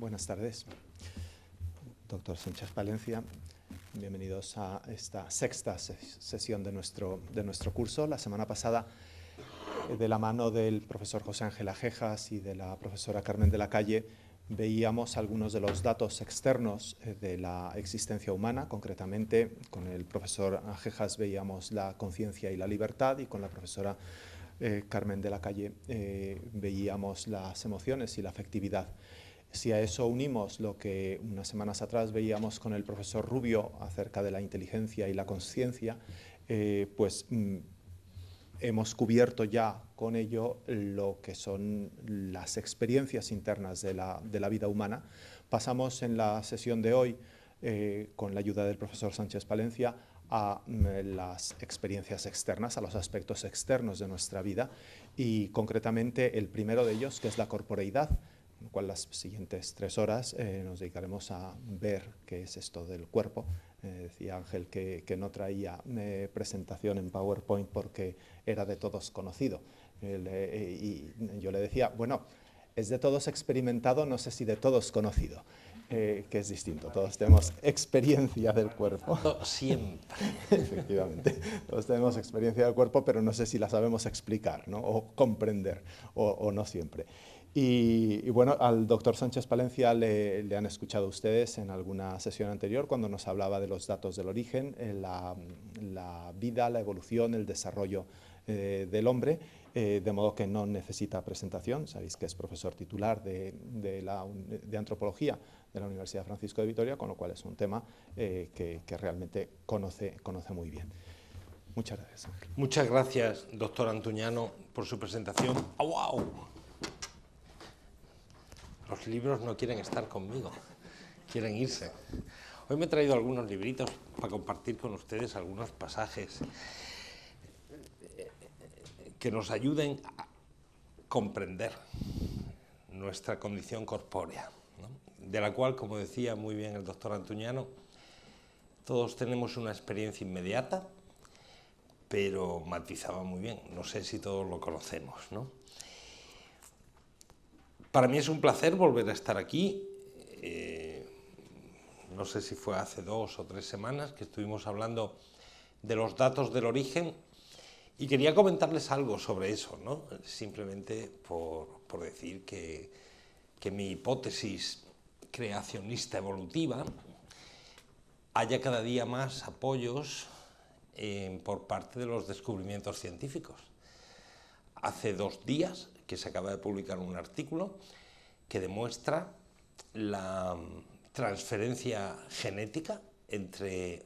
Buenas tardes, doctor Sánchez Palencia. Bienvenidos a esta sexta sesión de nuestro curso. La semana pasada, de la mano del profesor José Ángel Ajejas y de la profesora Carmen de la Calle, veíamos algunos de los datos externos de la existencia humana. Concretamente, con el profesor Ajejas veíamos la conciencia y la libertad, y con la profesora Carmen de la Calle veíamos las emociones y la afectividad. Si a eso unimos lo que unas semanas atrás veíamos con el profesor Rubio acerca de la inteligencia y la conciencia, pues hemos cubierto ya con ello lo que son las experiencias internas de la vida humana. Pasamos en la sesión de hoy, con la ayuda del profesor Sánchez Palencia, a las experiencias externas, a los aspectos externos de nuestra vida, y concretamente el primero de ellos, que es la corporeidad, con lo cual las siguientes 3 horas nos dedicaremos a ver qué es esto del cuerpo. Decía Ángel que no traía presentación en PowerPoint porque era de todos conocido. Y yo le decía, bueno, es de todos experimentado, no sé si de todos conocido, que es distinto. Todos tenemos experiencia del cuerpo. Siempre. Efectivamente, todos tenemos experiencia del cuerpo, pero no sé si la sabemos explicar, ¿no? O comprender, o no siempre. Y bueno, al doctor Sánchez Palencia le han escuchado ustedes en alguna sesión anterior cuando nos hablaba de los datos del origen, la vida, la evolución, el desarrollo del hombre, de modo que no necesita presentación. Sabéis que es profesor titular de antropología de la Universidad Francisco de Vitoria, con lo cual es un tema que realmente conoce muy bien. Muchas gracias, Ángel. Muchas gracias, doctor Antuñano, por su presentación. ¡Oh, wow! Los libros no quieren estar conmigo, quieren irse. Hoy me he traído algunos libritos para compartir con ustedes algunos pasajes que nos ayuden a comprender nuestra condición corpórea, ¿no? De la cual, como decía muy bien el doctor Antuñano, todos tenemos una experiencia inmediata, pero matizaba muy bien, no sé si todos lo conocemos, ¿no? Para mí es un placer volver a estar aquí. No sé si fue hace 2 o 3 semanas que estuvimos hablando de los datos del origen, y quería comentarles algo sobre eso, ¿no? Simplemente por decir que mi hipótesis creacionista evolutiva haya cada día más apoyos por parte de los descubrimientos científicos. Hace 2 días que se acaba de publicar un artículo que demuestra la transferencia genética entre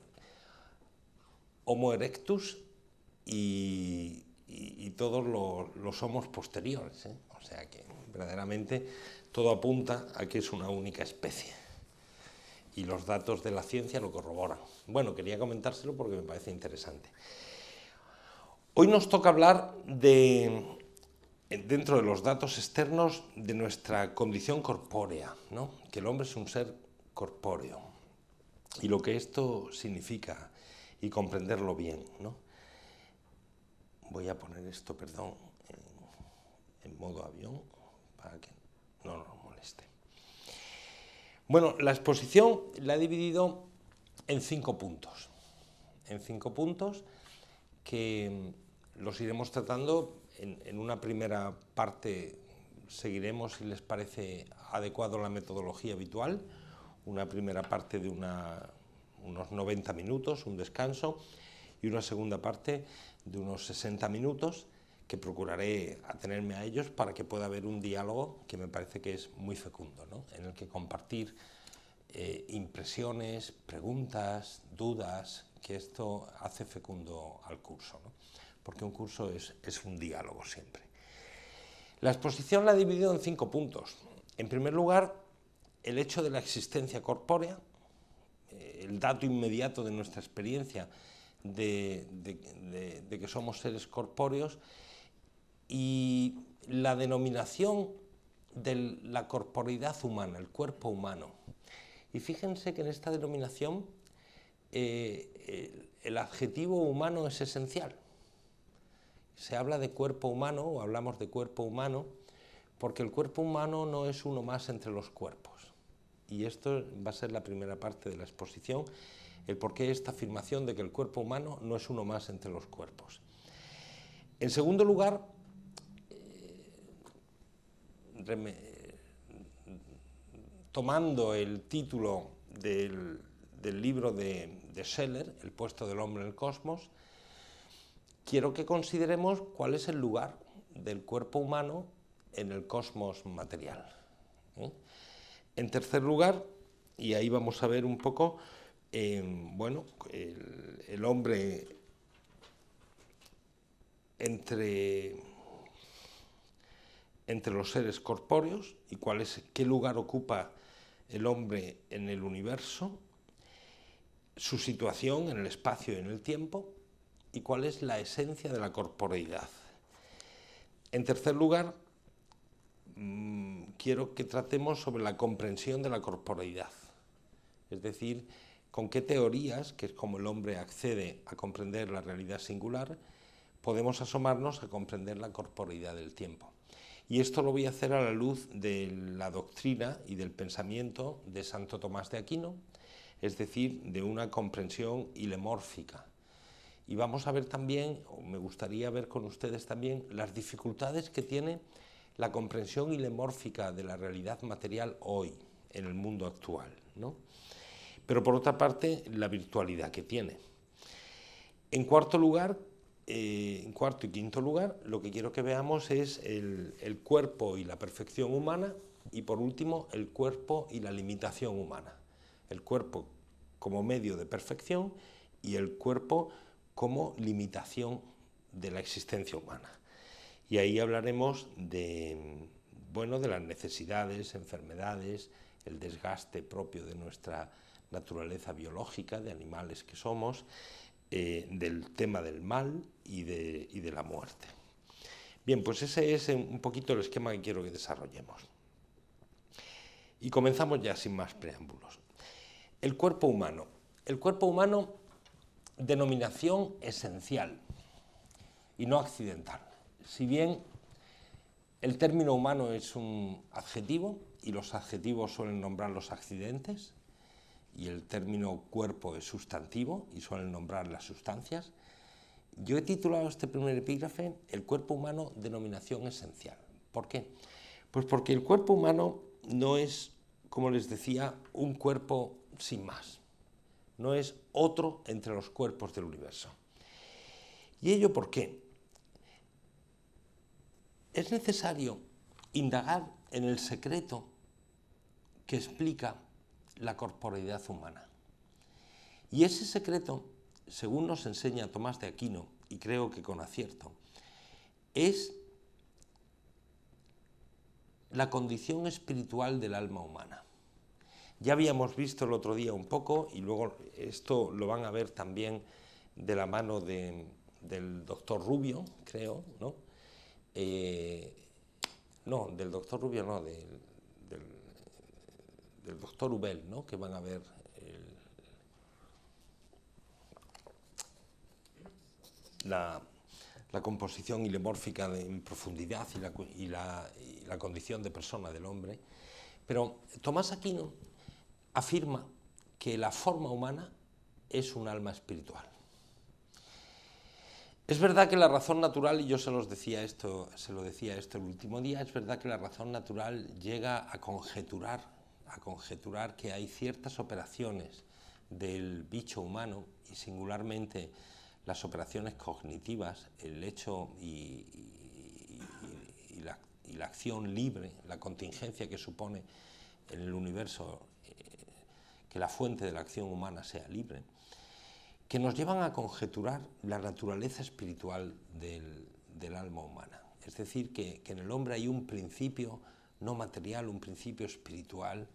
Homo erectus y todos los homos posteriores, ¿eh? O sea que verdaderamente todo apunta a que es una única especie. Y los datos de la ciencia lo corroboran. Bueno, quería comentárselo porque me parece interesante. Hoy nos toca hablar dentro de los datos externos, de nuestra condición corpórea, ¿no? Que el hombre es un ser corpóreo, y lo que esto significa, y comprenderlo bien, ¿no? Voy a poner esto, perdón, en modo avión, para que no nos moleste. Bueno, la exposición la he dividido en 5 puntos. En 5 puntos que los iremos tratando. En una primera parte seguiremos, si les parece adecuado, la metodología habitual. Una primera parte de unos 90 minutos, un descanso, y una segunda parte de unos 60 minutos, que procuraré atenerme a ellos para que pueda haber un diálogo que me parece que es muy fecundo, ¿no? En el que compartir impresiones, preguntas, dudas, que esto hace fecundo al curso, ¿no? Porque un curso es un diálogo siempre. La exposición la he dividido en 5 puntos. En primer lugar, el hecho de la existencia corpórea, el dato inmediato de nuestra experiencia de que somos seres corpóreos, y la denominación de la corporeidad humana, el cuerpo humano. Y fíjense que en esta denominación el adjetivo humano es esencial. Se habla de cuerpo humano, o hablamos de cuerpo humano, porque el cuerpo humano no es uno más entre los cuerpos. y esto va a ser la primera parte de la exposición, el porqué de esta afirmación de que el cuerpo humano no es uno más entre los cuerpos. En segundo lugar, tomando el título del libro de Scheller, El puesto del hombre en el cosmos, quiero que consideremos cuál es el lugar del cuerpo humano en el cosmos material. En tercer lugar, y ahí vamos a ver un poco, bueno, el hombre entre los seres corpóreos y qué lugar ocupa el hombre en el universo, su situación en el espacio y en el tiempo, y cuál es la esencia de la corporeidad. En tercer lugar, quiero que tratemos sobre la comprensión de la corporeidad, es decir, con qué teorías, que es como el hombre accede a comprender la realidad singular, podemos asomarnos a comprender la corporeidad del tiempo. Y esto lo voy a hacer a la luz de la doctrina y del pensamiento de Santo Tomás de Aquino, es decir, de una comprensión hilemórfica. Y vamos a ver también, o me gustaría ver con ustedes también, las dificultades que tiene la comprensión hilemórfica de la realidad material hoy, en el mundo actual, ¿no? Pero por otra parte, la virtualidad que tiene. En cuarto lugar, en cuarto y quinto lugar, lo que quiero que veamos es el cuerpo y la perfección humana, y por último, el cuerpo y la limitación humana. El cuerpo como medio de perfección y el cuerpo como limitación de la existencia humana. Y ahí hablaremos de las necesidades, enfermedades, el desgaste propio de nuestra naturaleza biológica, de animales que somos, del tema del mal y de la muerte. Bien, pues ese es un poquito el esquema que quiero que desarrollemos. Y comenzamos ya sin más preámbulos. El cuerpo humano. El cuerpo humano, denominación esencial y no accidental. Si bien el término humano es un adjetivo y los adjetivos suelen nombrar los accidentes, y el término cuerpo es sustantivo y suelen nombrar las sustancias, yo he titulado este primer epígrafe El cuerpo humano, denominación esencial. ¿Por qué? Pues porque el cuerpo humano no es, como les decía, un cuerpo sin más. No es otro entre los cuerpos del universo. ¿Y ello por qué? Es necesario indagar en el secreto que explica la corporeidad humana. Y ese secreto, según nos enseña Tomás de Aquino, y creo que con acierto, es la condición espiritual del alma humana. Ya habíamos visto el otro día un poco, y luego esto lo van a ver también de la mano del doctor Rubio, creo, ¿no? No, del doctor Rubio no, del doctor Ubel, ¿no? Que van a ver la composición hilemórfica en profundidad y la condición de persona del hombre. Pero Tomás Aquino afirma que la forma humana es un alma espiritual. Es verdad que la razón natural, y yo se lo decía esto el último día, es verdad que la razón natural llega a conjeturar que hay ciertas operaciones del bicho humano, y singularmente las operaciones cognitivas, el hecho y la acción libre, la contingencia que supone en el universo que la fuente de la acción humana sea libre, que nos llevan a conjeturar la naturaleza espiritual del alma humana. Es decir, que en el hombre hay un principio no material, un principio espiritual,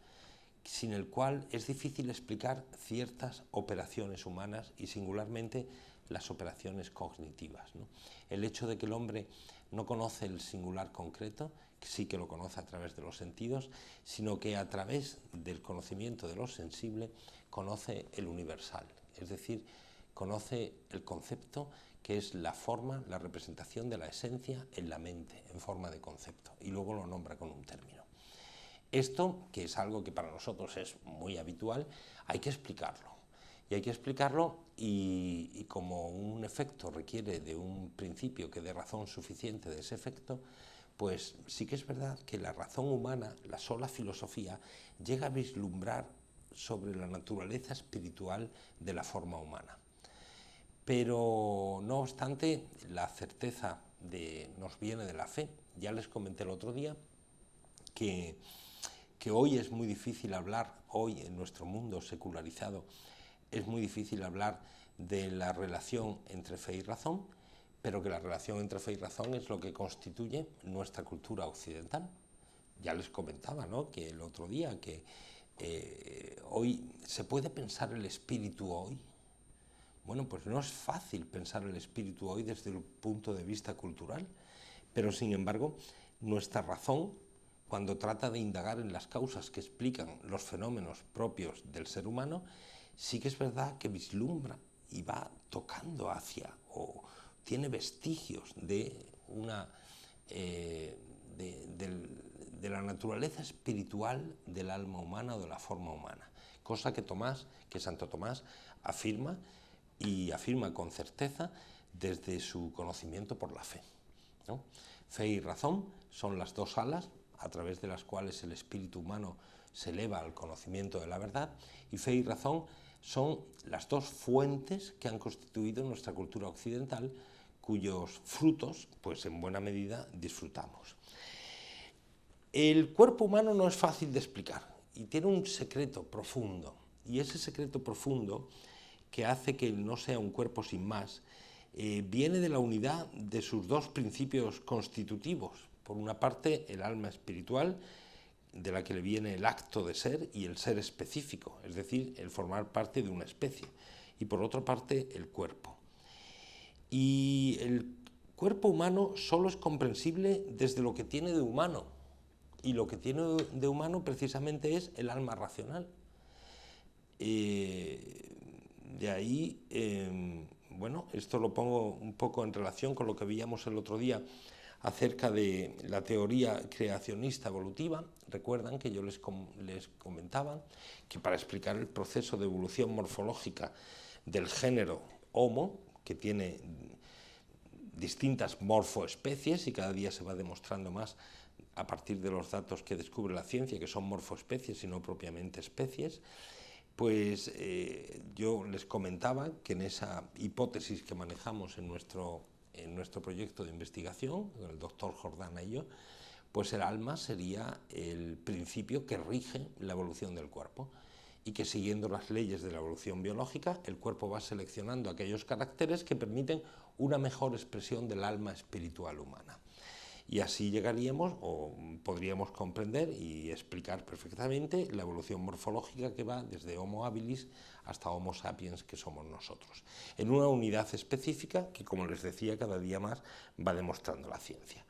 sin el cual es difícil explicar ciertas operaciones humanas y singularmente las operaciones cognitivas, ¿no? El hecho de que el hombre no conoce el singular concreto, que sí que lo conoce a través de los sentidos, sino que a través del conocimiento de lo sensible conoce el universal, es decir, conoce el concepto que es la forma, la representación de la esencia en la mente, en forma de concepto, y luego lo nombra con un término. Esto, que es algo que para nosotros es muy habitual, hay que explicarlo. Y hay que explicarlo y como un efecto requiere de un principio que dé razón suficiente de ese efecto, pues sí que es verdad que la razón humana, la sola filosofía, llega a vislumbrar sobre la naturaleza espiritual de la forma humana. Pero no obstante, la certeza nos viene de la fe. Ya les comenté el otro día que hoy es muy difícil hablar, hoy en nuestro mundo secularizado, es muy difícil hablar de la relación entre fe y razón, pero que la relación entre fe y razón es lo que constituye nuestra cultura occidental. Ya les comentaba, ¿no?, que el otro día que hoy se puede pensar el espíritu hoy. Bueno, pues no es fácil pensar el espíritu hoy desde el punto de vista cultural, pero sin embargo nuestra razón, cuando trata de indagar en las causas que explican los fenómenos propios del ser humano, sí que es verdad que vislumbra y va tocando hacia, o tiene vestigios de la naturaleza espiritual del alma humana o de la forma humana, cosa que Santo Tomás afirma, y afirma con certeza desde su conocimiento por la fe, ¿no? Fe y razón son las dos alas a través de las cuales el espíritu humano se eleva al conocimiento de la verdad, y fe y razón son las dos fuentes que han constituido nuestra cultura occidental, cuyos frutos, pues en buena medida, disfrutamos. El cuerpo humano no es fácil de explicar y tiene un secreto profundo, y ese secreto profundo que hace que no sea un cuerpo sin más, viene de la unidad de sus dos principios constitutivos. Por una parte, el alma espiritual, de la que le viene el acto de ser y el ser específico, es decir, el formar parte de una especie. Y por otra parte, el cuerpo. Y el cuerpo humano solo es comprensible desde lo que tiene de humano. Y lo que tiene de humano precisamente es el alma racional. De ahí, bueno, esto lo pongo un poco en relación con lo que veíamos el otro día acerca de la teoría creacionista evolutiva. Recuerdan que yo les comentaba que para explicar el proceso de evolución morfológica del género Homo, que tiene distintas morfoespecies y cada día se va demostrando más a partir de los datos que descubre la ciencia que son morfoespecies y no propiamente especies, pues yo les comentaba que en esa hipótesis que manejamos en nuestro proyecto de investigación, con el doctor Jordana y yo, pues el alma sería el principio que rige la evolución del cuerpo y que siguiendo las leyes de la evolución biológica, el cuerpo va seleccionando aquellos caracteres que permiten una mejor expresión del alma espiritual humana. Y así llegaríamos, o podríamos comprender y explicar perfectamente la evolución morfológica que va desde Homo habilis hasta Homo sapiens, que somos nosotros, en una unidad específica que, como les decía, cada día más va demostrando la ciencia.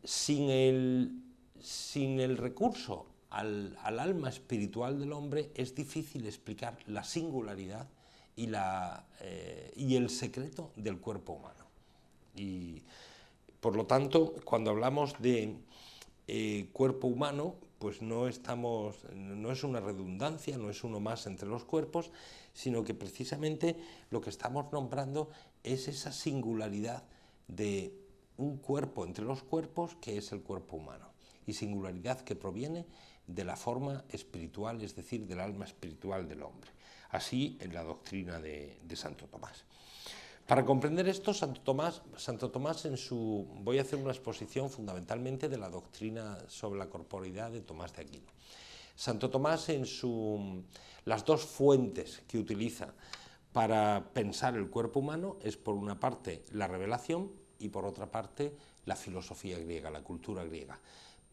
Sin el recurso al alma espiritual del hombre es difícil explicar la singularidad y el secreto del cuerpo humano. Y por lo tanto, cuando hablamos de cuerpo humano, pues no es una redundancia, no es uno más entre los cuerpos, sino que precisamente lo que estamos nombrando es esa singularidad de un cuerpo entre los cuerpos que es el cuerpo humano, y singularidad que proviene de la forma espiritual, es decir, del alma espiritual del hombre. Así en la doctrina de Santo Tomás. Para comprender esto, Santo Tomás voy a hacer una exposición fundamentalmente de la doctrina sobre la corporeidad de Tomás de Aquino. Santo Tomás las dos fuentes que utiliza para pensar el cuerpo humano es por una parte la revelación y por otra parte la filosofía griega, la cultura griega,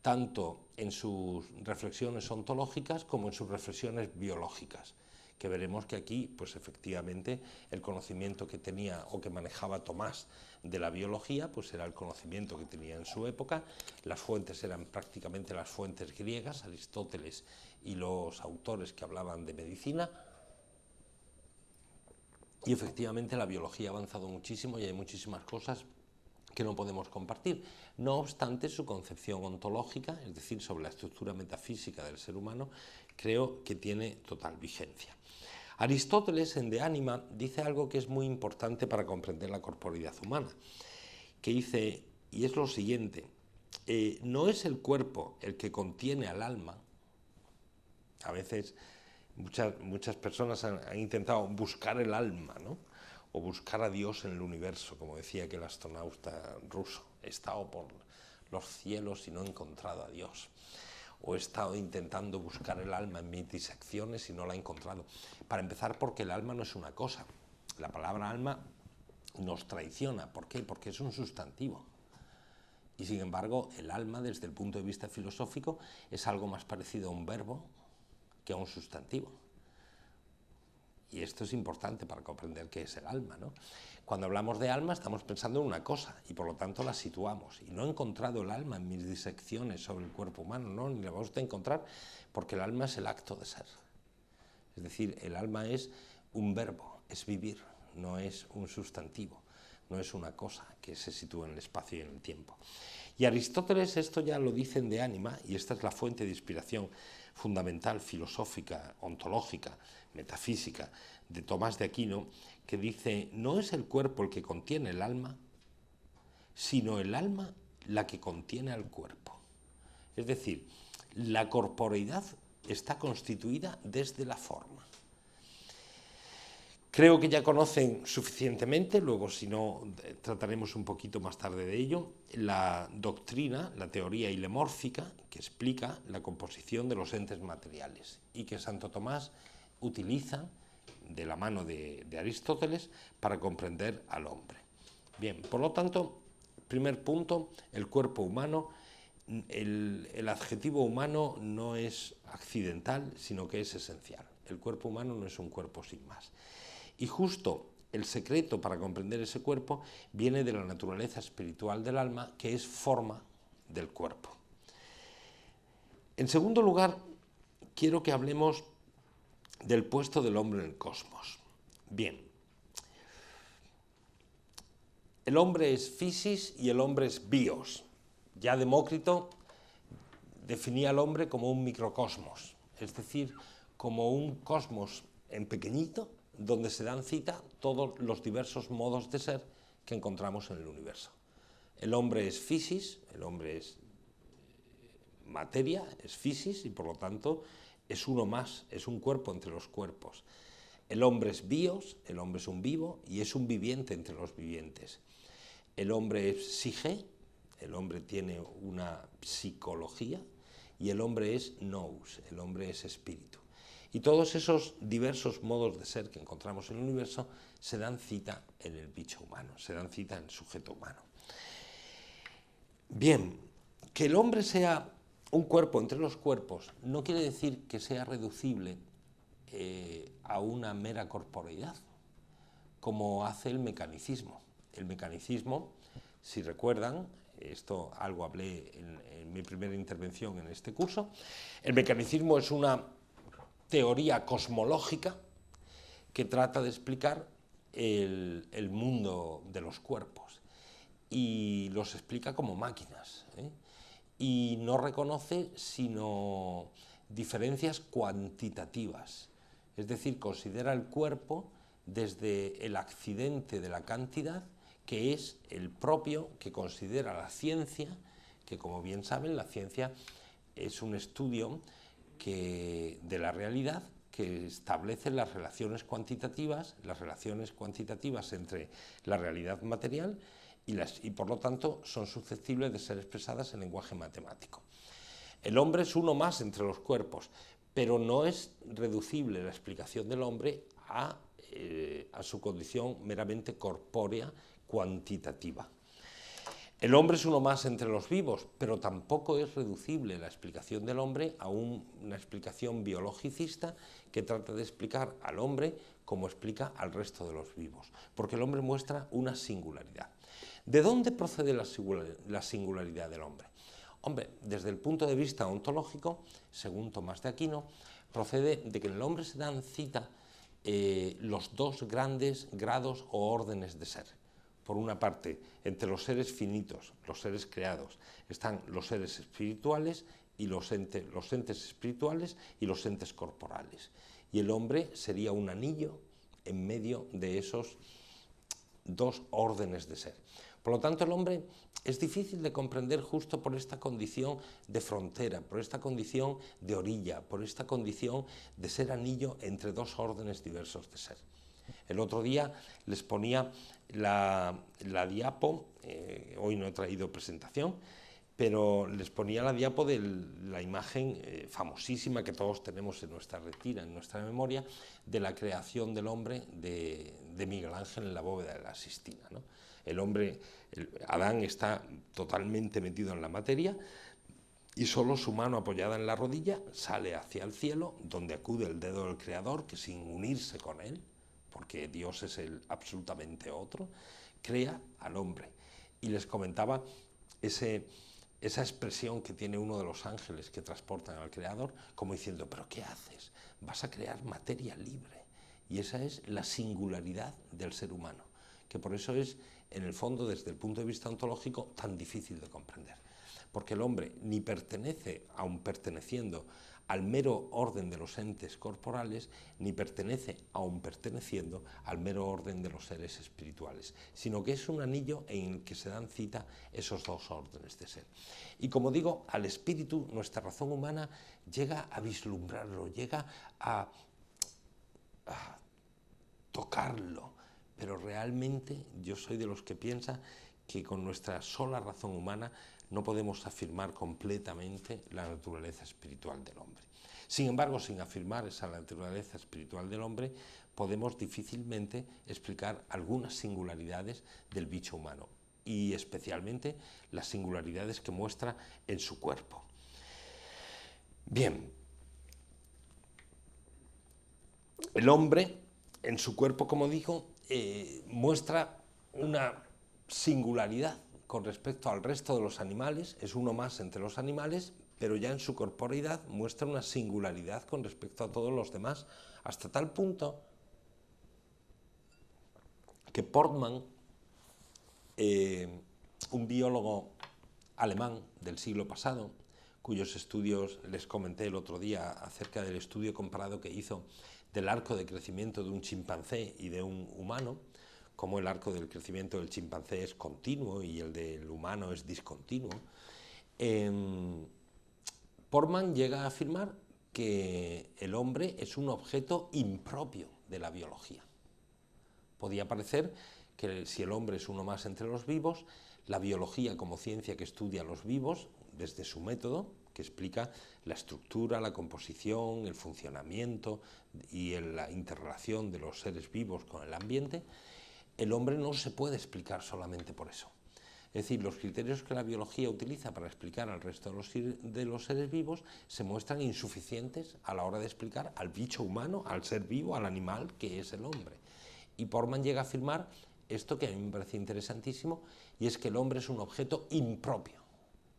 tanto en sus reflexiones ontológicas como en sus reflexiones biológicas, que veremos que aquí, pues efectivamente, el conocimiento que tenía o que manejaba Tomás de la biología, pues era el conocimiento que tenía en su época. Las fuentes eran prácticamente las fuentes griegas, Aristóteles y los autores que hablaban de medicina. Y efectivamente la biología ha avanzado muchísimo y hay muchísimas cosas que no podemos compartir. No obstante, su concepción ontológica, es decir, sobre la estructura metafísica del ser humano, creo que tiene total vigencia. Aristóteles, en De Anima, dice algo que es muy importante para comprender la corporeidad humana, que dice, y es lo siguiente, no es el cuerpo el que contiene al alma. A veces muchas personas han intentado buscar el alma, ¿no? O buscar a Dios en el universo, como decía aquel astronauta ruso. He estado por los cielos y no he encontrado a Dios. O he estado intentando buscar el alma en mis disecciones y no la he encontrado. Para empezar, porque el alma no es una cosa. La palabra alma nos traiciona. ¿Por qué? Porque es un sustantivo. Y sin embargo, el alma, desde el punto de vista filosófico, es algo más parecido a un verbo que a un sustantivo. Y esto es importante para comprender qué es el alma, ¿no? Cuando hablamos de alma estamos pensando en una cosa y por lo tanto la situamos. Y no he encontrado el alma en mis disecciones sobre el cuerpo humano, no, ni la vamos a encontrar, porque el alma es el acto de ser. Es decir, el alma es un verbo, es vivir, no es un sustantivo, no es una cosa que se sitúa en el espacio y en el tiempo. Y Aristóteles esto ya lo dice en De Anima, y esta es la fuente de inspiración fundamental, filosófica, ontológica, metafísica, de Tomás de Aquino, que dice, no es el cuerpo el que contiene el alma, sino el alma la que contiene al cuerpo. Es decir, la corporeidad está constituida desde la forma. Creo que ya conocen suficientemente, luego si no trataremos un poquito más tarde de ello, la doctrina, la teoría hilemórfica, que explica la composición de los entes materiales y que Santo Tomás utiliza de la mano de Aristóteles para comprender al hombre. Bien, por lo tanto, primer punto, el cuerpo humano, el adjetivo humano no es accidental, sino que es esencial. El cuerpo humano no es un cuerpo sin más. Y justo el secreto para comprender ese cuerpo viene de la naturaleza espiritual del alma, que es forma del cuerpo. En segundo lugar, quiero que hablemos del puesto del hombre en el cosmos. Bien, el hombre es physis y el hombre es bios. Ya Demócrito definía al hombre como un microcosmos, es decir, como un cosmos en pequeñito, donde se dan cita todos los diversos modos de ser que encontramos en el universo. El hombre es physis, el hombre es materia, es physis, y por lo tanto es uno más, es un cuerpo entre los cuerpos. El hombre es bios, el hombre es un vivo, y es un viviente entre los vivientes. El hombre es psique, el hombre tiene una psicología, y el hombre es nous, el hombre es espíritu. Y todos esos diversos modos de ser que encontramos en el universo se dan cita en el bicho humano, se dan cita en el sujeto humano. Bien, que el hombre sea un cuerpo entre los cuerpos no quiere decir que sea reducible a una mera corporeidad, como hace el mecanicismo. El mecanicismo, si recuerdan, esto algo hablé en mi primera intervención en este curso, el mecanicismo es una teoría cosmológica que trata de explicar el mundo de los cuerpos y los explica como máquinas, y no reconoce sino diferencias cuantitativas, es decir, considera el cuerpo desde el accidente de la cantidad, que es el propio que considera la ciencia, que como bien saben la ciencia es un estudio de la realidad que establece las relaciones cuantitativas entre la realidad material y por lo tanto son susceptibles de ser expresadas en lenguaje matemático. El hombre es uno más entre los cuerpos, pero no es reducible la explicación del hombre a su condición meramente corpórea cuantitativa. El hombre es uno más entre los vivos, pero tampoco es reducible la explicación del hombre a una explicación biologicista que trata de explicar al hombre como explica al resto de los vivos, porque el hombre muestra una singularidad. ¿De dónde procede la singularidad del hombre? Hombre, desde el punto de vista ontológico, según Tomás de Aquino, procede de que en el hombre se dan cita los dos grandes grados o órdenes de ser. por una parte, entre los seres finitos, los seres creados, están los seres espirituales y los entes espirituales y los entes corporales. Y el hombre sería un anillo en medio de esos dos órdenes de ser. Por lo tanto, el hombre es difícil de comprender justo por esta condición de frontera, por esta condición de orilla, por esta condición de ser anillo entre dos órdenes diversos de ser. El otro día les ponía la diapo, hoy no he traído presentación, pero les ponía la diapo de la imagen famosísima que todos tenemos en nuestra retina, en nuestra memoria, de la creación del hombre de Miguel Ángel en la bóveda de la Sistina, ¿no? El hombre, Adán, está totalmente metido en la materia y solo su mano apoyada en la rodilla sale hacia el cielo, donde acude el dedo del Creador, que sin unirse con él, porque Dios es el absolutamente otro, crea al hombre. Y les comentaba esa expresión que tiene uno de los ángeles que transportan al Creador, como diciendo, ¿pero qué haces? Vas a crear materia libre. Y esa es la singularidad del ser humano, que por eso es, en el fondo, desde el punto de vista ontológico, tan difícil de comprender. Porque el hombre ni pertenece, aun perteneciendo al mero orden de los entes corporales, ni pertenece, aun perteneciendo, al mero orden de los seres espirituales, sino que es un anillo en el que se dan cita esos dos órdenes de ser. Y como digo, al espíritu, nuestra razón humana llega a vislumbrarlo, llega a tocarlo, pero realmente yo soy de los que piensa que con nuestra sola razón humana no podemos afirmar completamente la naturaleza espiritual del hombre. Sin embargo, sin afirmar esa naturaleza espiritual del hombre, podemos difícilmente explicar algunas singularidades del bicho humano, y especialmente las singularidades que muestra en su cuerpo. Bien, el hombre en su cuerpo, como digo, muestra una singularidad con respecto al resto de los animales, es uno más entre los animales, pero ya en su corporeidad muestra una singularidad con respecto a todos los demás, hasta tal punto que Portman, un biólogo alemán del siglo pasado, cuyos estudios les comenté el otro día acerca del estudio comparado que hizo del arco de crecimiento de un chimpancé y de un humano, como el arco del crecimiento del chimpancé es continuo y el del humano es discontinuo. Portman llega a afirmar que el hombre es un objeto impropio de la biología. Podía parecer que si el hombre es uno más entre los vivos, la biología como ciencia que estudia a los vivos, desde su método, que explica la estructura, la composición, el funcionamiento y la interrelación de los seres vivos con el ambiente, el hombre no se puede explicar solamente por eso. Es decir, los criterios que la biología utiliza para explicar al resto de los seres vivos se muestran insuficientes a la hora de explicar al bicho humano, al ser vivo, al animal que es el hombre. Y Portman llega a afirmar esto que a mí me parece interesantísimo, y es que el hombre es un objeto impropio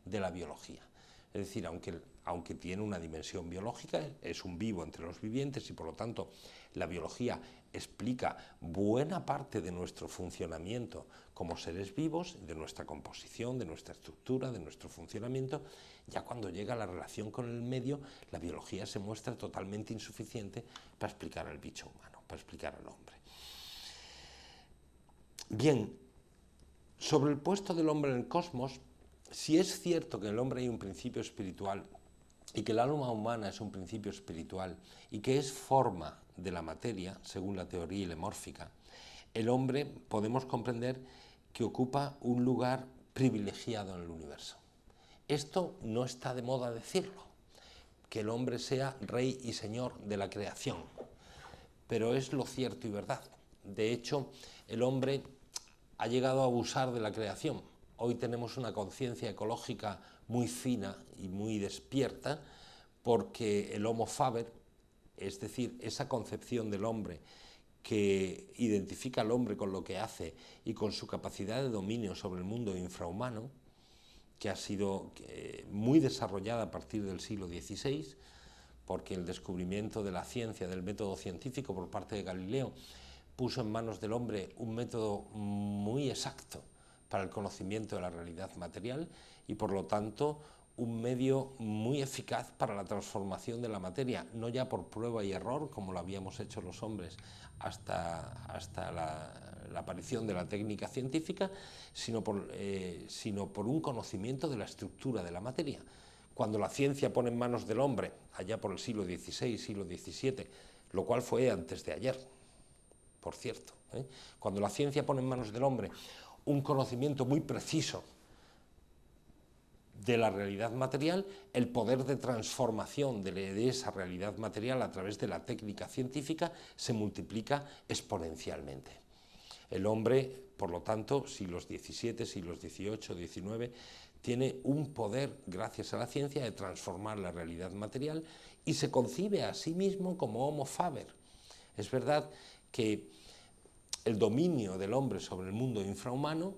de la biología. Es decir, aunque tiene una dimensión biológica, es un vivo entre los vivientes y por lo tanto la biología explica buena parte de nuestro funcionamiento como seres vivos, de nuestra composición, de nuestra estructura, de nuestro funcionamiento. Ya cuando llega la relación con el medio, la biología se muestra totalmente insuficiente para explicar al bicho humano, para explicar al hombre. Bien, sobre el puesto del hombre en el cosmos, si es cierto que en el hombre hay un principio espiritual y que el alma humana es un principio espiritual y que es forma de la materia, según la teoría hilemórfica, el hombre podemos comprender que ocupa un lugar privilegiado en el universo. Esto no está de moda decirlo, que el hombre sea rey y señor de la creación, pero es lo cierto y verdad. De hecho, el hombre ha llegado a abusar de la creación. Hoy tenemos una conciencia ecológica muy fina y muy despierta porque el Homo faber, es decir, esa concepción del hombre que identifica al hombre con lo que hace y con su capacidad de dominio sobre el mundo infrahumano, que ha sido muy desarrollada a partir del siglo XVI, porque el descubrimiento de la ciencia, del método científico por parte de Galileo, puso en manos del hombre un método muy exacto para el conocimiento de la realidad material y, por lo tanto, un medio muy eficaz para la transformación de la materia, no ya por prueba y error, como lo habíamos hecho los hombres hasta la aparición de la técnica científica, sino por un conocimiento de la estructura de la materia. Cuando la ciencia pone en manos del hombre, allá por el siglo XVI, siglo XVII, lo cual fue antes de ayer, por cierto, cuando la ciencia pone en manos del hombre un conocimiento muy preciso de la realidad material, el poder de transformación de esa realidad material a través de la técnica científica se multiplica exponencialmente. El hombre, por lo tanto, siglos XVII, siglos XVIII, XIX, tiene un poder, gracias a la ciencia, de transformar la realidad material y se concibe a sí mismo como Homo faber. Es verdad que el dominio del hombre sobre el mundo infrahumano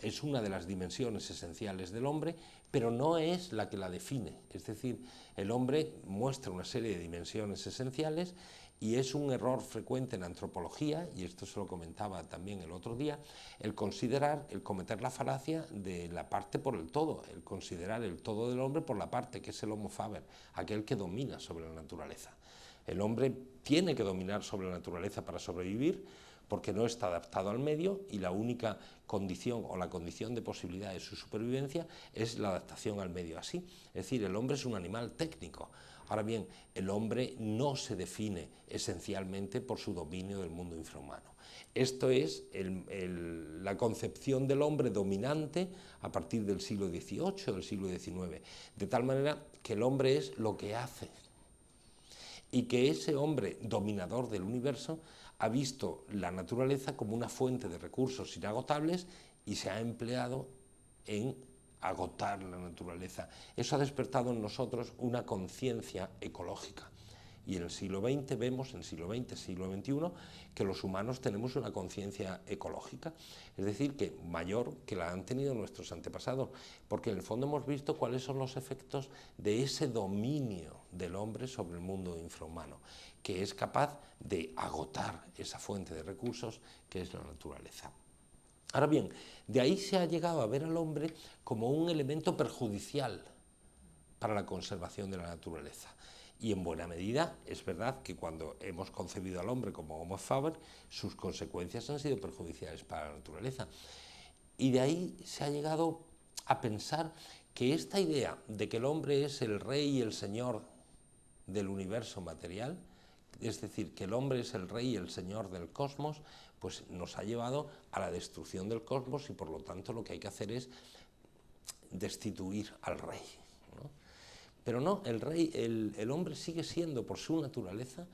es una de las dimensiones esenciales del hombre, pero no es la que la define. Es decir, el hombre muestra una serie de dimensiones esenciales y es un error frecuente en antropología, y esto se lo comentaba también el otro día, el cometer la falacia de la parte por el todo, el considerar el todo del hombre por la parte, que es el Homo faber, aquel que domina sobre la naturaleza. El hombre tiene que dominar sobre la naturaleza para sobrevivir, porque no está adaptado al medio y la única condición o la condición de posibilidad de su supervivencia es la adaptación al medio así. Es decir, el hombre es un animal técnico. Ahora bien, el hombre no se define esencialmente por su dominio del mundo infrahumano. Esto es la concepción del hombre dominante a partir del siglo XVIII o del siglo XIX, de tal manera que el hombre es lo que hace y que ese hombre dominador del universo ha visto la naturaleza como una fuente de recursos inagotables y se ha empleado en agotar la naturaleza. Eso ha despertado en nosotros una conciencia ecológica. Y en el siglo XX vemos, en el siglo XX, siglo XXI, que los humanos tenemos una conciencia ecológica, es decir, que mayor que la han tenido nuestros antepasados, porque en el fondo hemos visto cuáles son los efectos de ese dominio del hombre sobre el mundo infrahumano, que es capaz de agotar esa fuente de recursos que es la naturaleza. Ahora bien, de ahí se ha llegado a ver al hombre como un elemento perjudicial para la conservación de la naturaleza. Y en buena medida es verdad que cuando hemos concebido al hombre como Homo faber, sus consecuencias han sido perjudiciales para la naturaleza. Y de ahí se ha llegado a pensar que esta idea de que el hombre es el rey y el señor del universo material, es decir, que el hombre es el rey y el señor del cosmos, pues nos ha llevado a la destrucción del cosmos y por lo tanto lo que hay que hacer es destituir al rey, ¿no? Pero no, el hombre sigue siendo por su naturaleza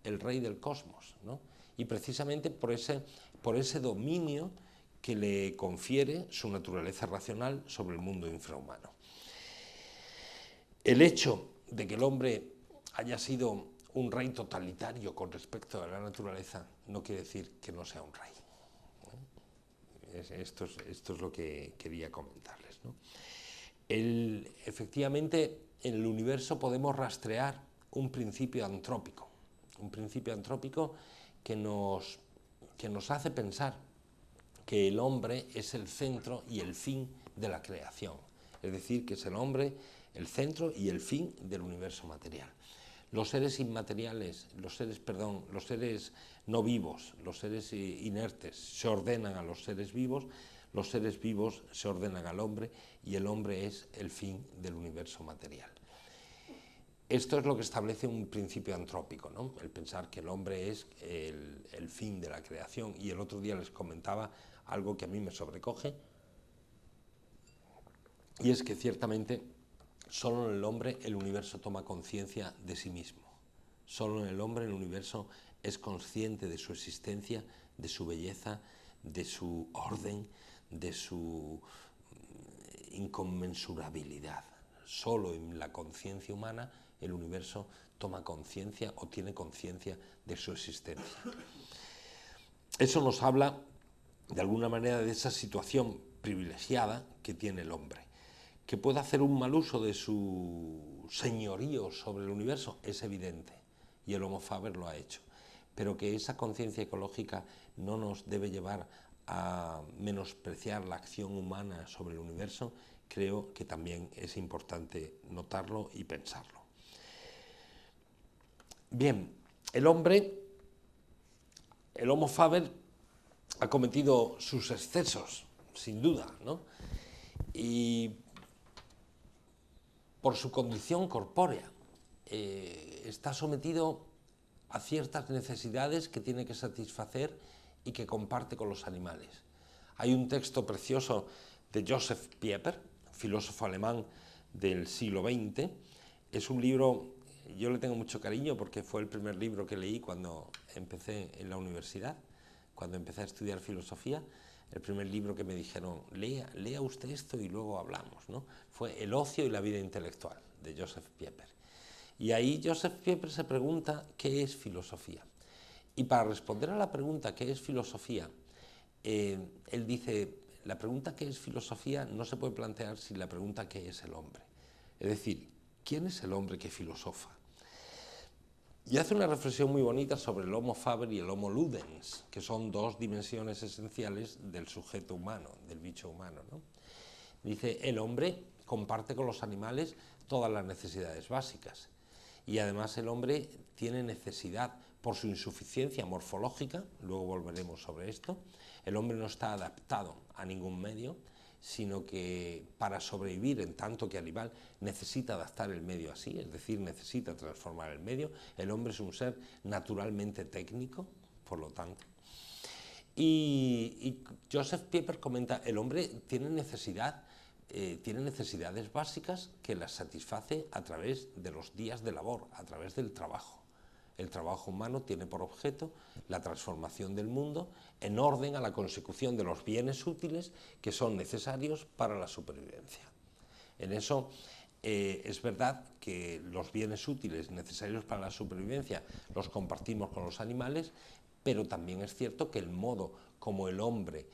el rey del cosmos, ¿no? Y precisamente por ese dominio que le confiere su naturaleza racional sobre el mundo infrahumano. El hecho de que el hombre haya sido un rey totalitario con respecto a la naturaleza no quiere decir que no sea un rey, ¿no? Esto es lo que quería comentarles, ¿no? Efectivamente, en el universo podemos rastrear un principio antrópico que nos hace pensar que el hombre es el centro y el fin de la creación, es decir, que es el hombre el centro y el fin del universo material. Los seres inmateriales, los seres no vivos, los seres inertes se ordenan a los seres vivos se ordenan al hombre y el hombre es el fin del universo material. Esto es lo que establece un principio antrópico, ¿no? El pensar que el hombre es el fin de la creación. Y el otro día les comentaba algo que a mí me sobrecoge, y es que ciertamente solo en el hombre el universo toma conciencia de sí mismo. Solo en el hombre el universo es consciente de su existencia, de su belleza, de su orden, de su inconmensurabilidad. Solo en la conciencia humana el universo toma conciencia o tiene conciencia de su existencia. Eso nos habla, de alguna manera, de esa situación privilegiada que tiene el hombre. Que puede hacer un mal uso de su señorío sobre el universo es evidente, y el Homo faber lo ha hecho. pero que esa conciencia ecológica no nos debe llevar a menospreciar la acción humana sobre el universo, creo que también es importante notarlo y pensarlo. Bien, el hombre, el Homo faber, ha cometido sus excesos, sin duda, ¿no? Y por su condición corpórea está sometido a ciertas necesidades que tiene que satisfacer y que comparte con los animales. Hay un texto precioso de Joseph Pieper, filósofo alemán del siglo XX. Es un libro, yo le tengo mucho cariño porque fue el primer libro que leí cuando empecé en la universidad, cuando empecé a estudiar filosofía. El primer libro que me dijeron, lea usted esto y luego hablamos, ¿no? Fue El ocio y la vida intelectual, de Joseph Pieper. Y ahí Joseph Pieper se pregunta qué es filosofía. Y para responder a la pregunta ¿qué es filosofía? Él dice, la pregunta ¿qué es filosofía? No se puede plantear sin la pregunta ¿qué es el hombre? Es decir, ¿quién es el hombre que filosofa? Y hace una reflexión muy bonita sobre el Homo faber y el Homo ludens, que son dos dimensiones esenciales del sujeto humano, del bicho humano, ¿no? Dice, el hombre comparte con los animales todas las necesidades básicas. Y además el hombre tiene necesidad, por su insuficiencia morfológica, luego volveremos sobre esto, el hombre no está adaptado a ningún medio, sino que para sobrevivir en tanto que animal necesita adaptar el medio así, es decir, necesita transformar el medio. El hombre es un ser naturalmente técnico, por lo tanto. Y Joseph Pieper comenta, el hombre tiene necesidades básicas que las satisface a través de los días de labor, a través del trabajo. El trabajo humano tiene por objeto la transformación del mundo en orden a la consecución de los bienes útiles que son necesarios para la supervivencia. En eso es verdad que los bienes útiles necesarios para la supervivencia los compartimos con los animales, pero también es cierto que el modo como el hombre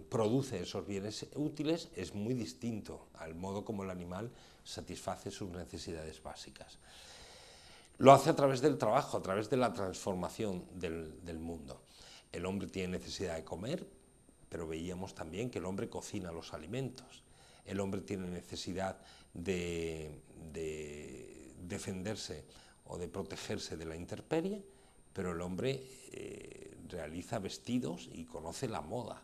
produce esos bienes útiles es muy distinto al modo como el animal satisface sus necesidades básicas. Lo hace a través del trabajo, a través de la transformación del mundo. El hombre tiene necesidad de comer, pero veíamos también que el hombre cocina los alimentos. El hombre tiene necesidad de defenderse o de protegerse de la intemperie, pero el hombre realiza vestidos y conoce la moda.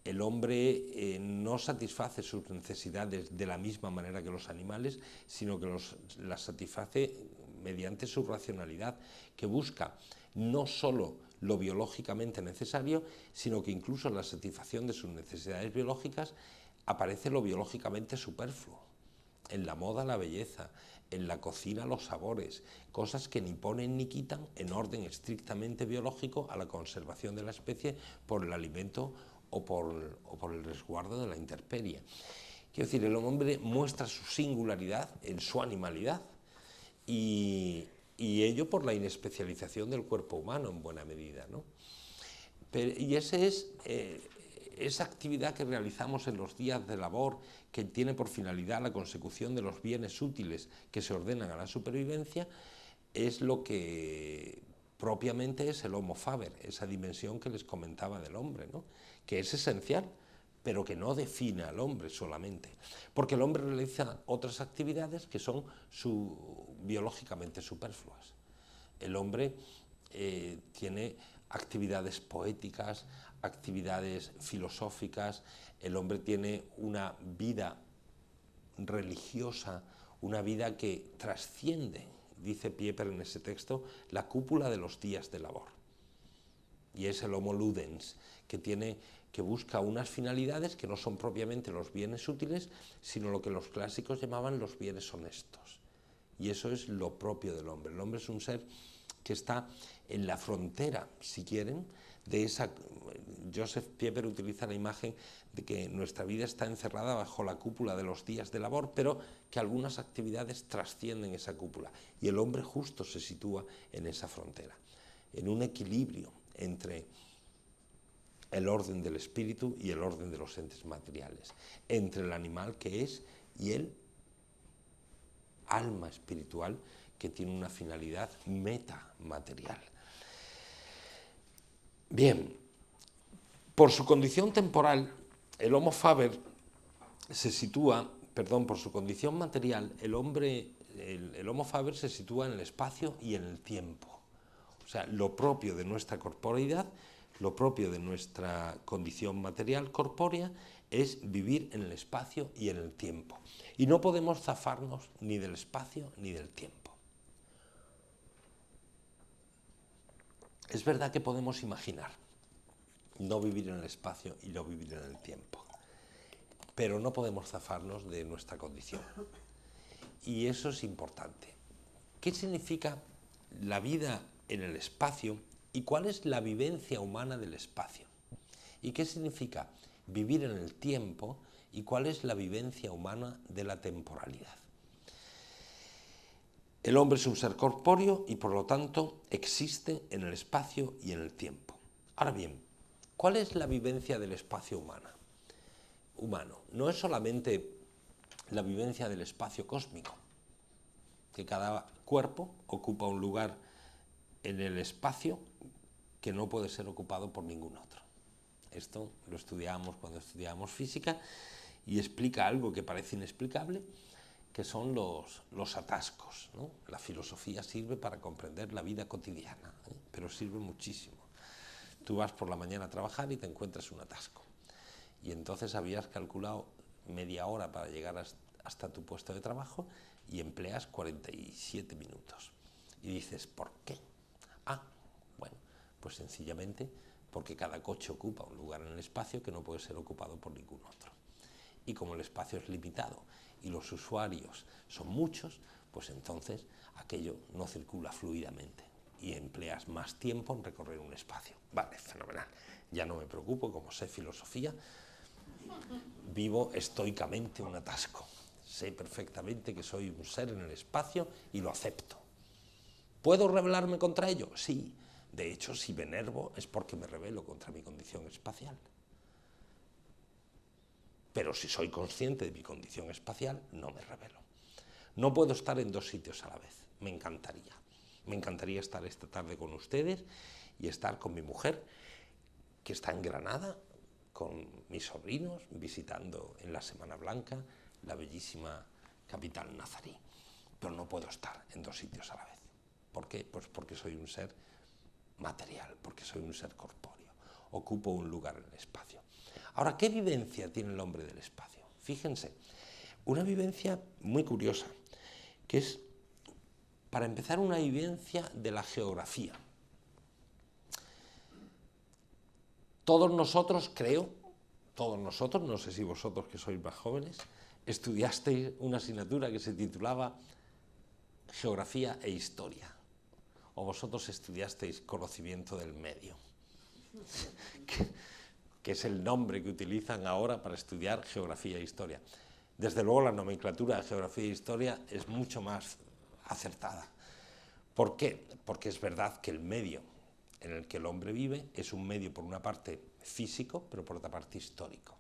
El hombre no satisface sus necesidades de la misma manera que los animales, sino que las satisface mediante su racionalidad, que busca no solo lo biológicamente necesario, sino que incluso en la satisfacción de sus necesidades biológicas aparece lo biológicamente superfluo. En la moda la belleza, en la cocina los sabores, cosas que ni ponen ni quitan en orden estrictamente biológico a la conservación de la especie por el alimento o por el resguardo de la intemperie. Quiero decir, el hombre muestra su singularidad en su animalidad y ello por la inespecialización del cuerpo humano en buena medida, ¿no? Y esa actividad que realizamos en los días de labor, que tiene por finalidad la consecución de los bienes útiles que se ordenan a la supervivencia, es lo que propiamente es el Homo faber, esa dimensión que les comentaba del hombre, ¿no? Que es esencial, pero que no define al hombre solamente, porque el hombre realiza otras actividades que son biológicamente superfluas. El hombre tiene actividades poéticas, actividades filosóficas, el hombre tiene una vida religiosa, una vida que trasciende, dice Pieper en ese texto, la cúpula de los días de labor. Y es el Homo ludens, que busca unas finalidades que no son propiamente los bienes útiles, sino lo que los clásicos llamaban los bienes honestos. Y eso es lo propio del hombre. El hombre es un ser que está en la frontera, si quieren, de esa... Joseph Pieper utiliza la imagen de que nuestra vida está encerrada bajo la cúpula de los días de labor, pero que algunas actividades trascienden esa cúpula. Y el hombre justo se sitúa en esa frontera, en un equilibrio entre el orden del espíritu y el orden de los entes materiales, entre el animal que es y el alma espiritual que tiene una finalidad metamaterial. Bien, por su condición temporal, el Homo faber se sitúa, por su condición material, el Homo faber se sitúa en el espacio y en el tiempo. O sea, lo propio de nuestra corporeidad, lo propio de nuestra condición material corpórea es vivir en el espacio y en el tiempo. Y no podemos zafarnos ni del espacio ni del tiempo. Es verdad que podemos imaginar no vivir en el espacio y no vivir en el tiempo, pero no podemos zafarnos de nuestra condición. Y eso es importante. ¿Qué significa la vida en el espacio y cuál es la vivencia humana del espacio? ¿Y qué significa vivir en el tiempo y cuál es la vivencia humana de la temporalidad? El hombre es un ser corpóreo y por lo tanto existe en el espacio y en el tiempo. Ahora bien, ¿cuál es la vivencia del espacio humano? No es solamente la vivencia del espacio cósmico, que cada cuerpo ocupa un lugar en el espacio que no puede ser ocupado por ningún otro. Esto lo estudiábamos cuando estudiábamos física y explica algo que parece inexplicable, que son los atascos, ¿no? La filosofía sirve para comprender la vida cotidiana, pero sirve muchísimo. Tú vas por la mañana a trabajar y te encuentras un atasco. Y entonces habías calculado media hora para llegar hasta tu puesto de trabajo y empleas 47 minutos. Y dices, ¿por qué? Bueno, pues sencillamente porque cada coche ocupa un lugar en el espacio que no puede ser ocupado por ningún otro. Y como el espacio es limitado y los usuarios son muchos, pues entonces aquello no circula fluidamente y empleas más tiempo en recorrer un espacio. Vale, fenomenal. Ya no me preocupo, como sé filosofía, vivo estoicamente un atasco. Sé perfectamente que soy un ser en el espacio y lo acepto. ¿Puedo rebelarme contra ello? Sí. De hecho, si me enervo es porque me rebelo contra mi condición espacial. Pero si soy consciente de mi condición espacial, no me rebelo. No puedo estar en dos sitios a la vez. Me encantaría. Me encantaría estar esta tarde con ustedes y estar con mi mujer, que está en Granada, con mis sobrinos, visitando en la Semana Blanca la bellísima capital nazarí. Pero no puedo estar en dos sitios a la vez. ¿Por qué? Pues porque soy un ser material, porque soy un ser corpóreo. Ocupo un lugar en el espacio. Ahora, ¿qué vivencia tiene el hombre del espacio? Fíjense, una vivencia muy curiosa, que es, para empezar, una vivencia de la geografía. Todos nosotros, creo, no sé si vosotros que sois más jóvenes, estudiasteis una asignatura que se titulaba Geografía e Historia, o vosotros estudiasteis Conocimiento del Medio, que es el nombre que utilizan ahora para estudiar Geografía e Historia. Desde luego la nomenclatura de Geografía e Historia es mucho más acertada. ¿Por qué? Porque es verdad que el medio en el que el hombre vive es un medio, por una parte, físico, pero por otra parte histórico.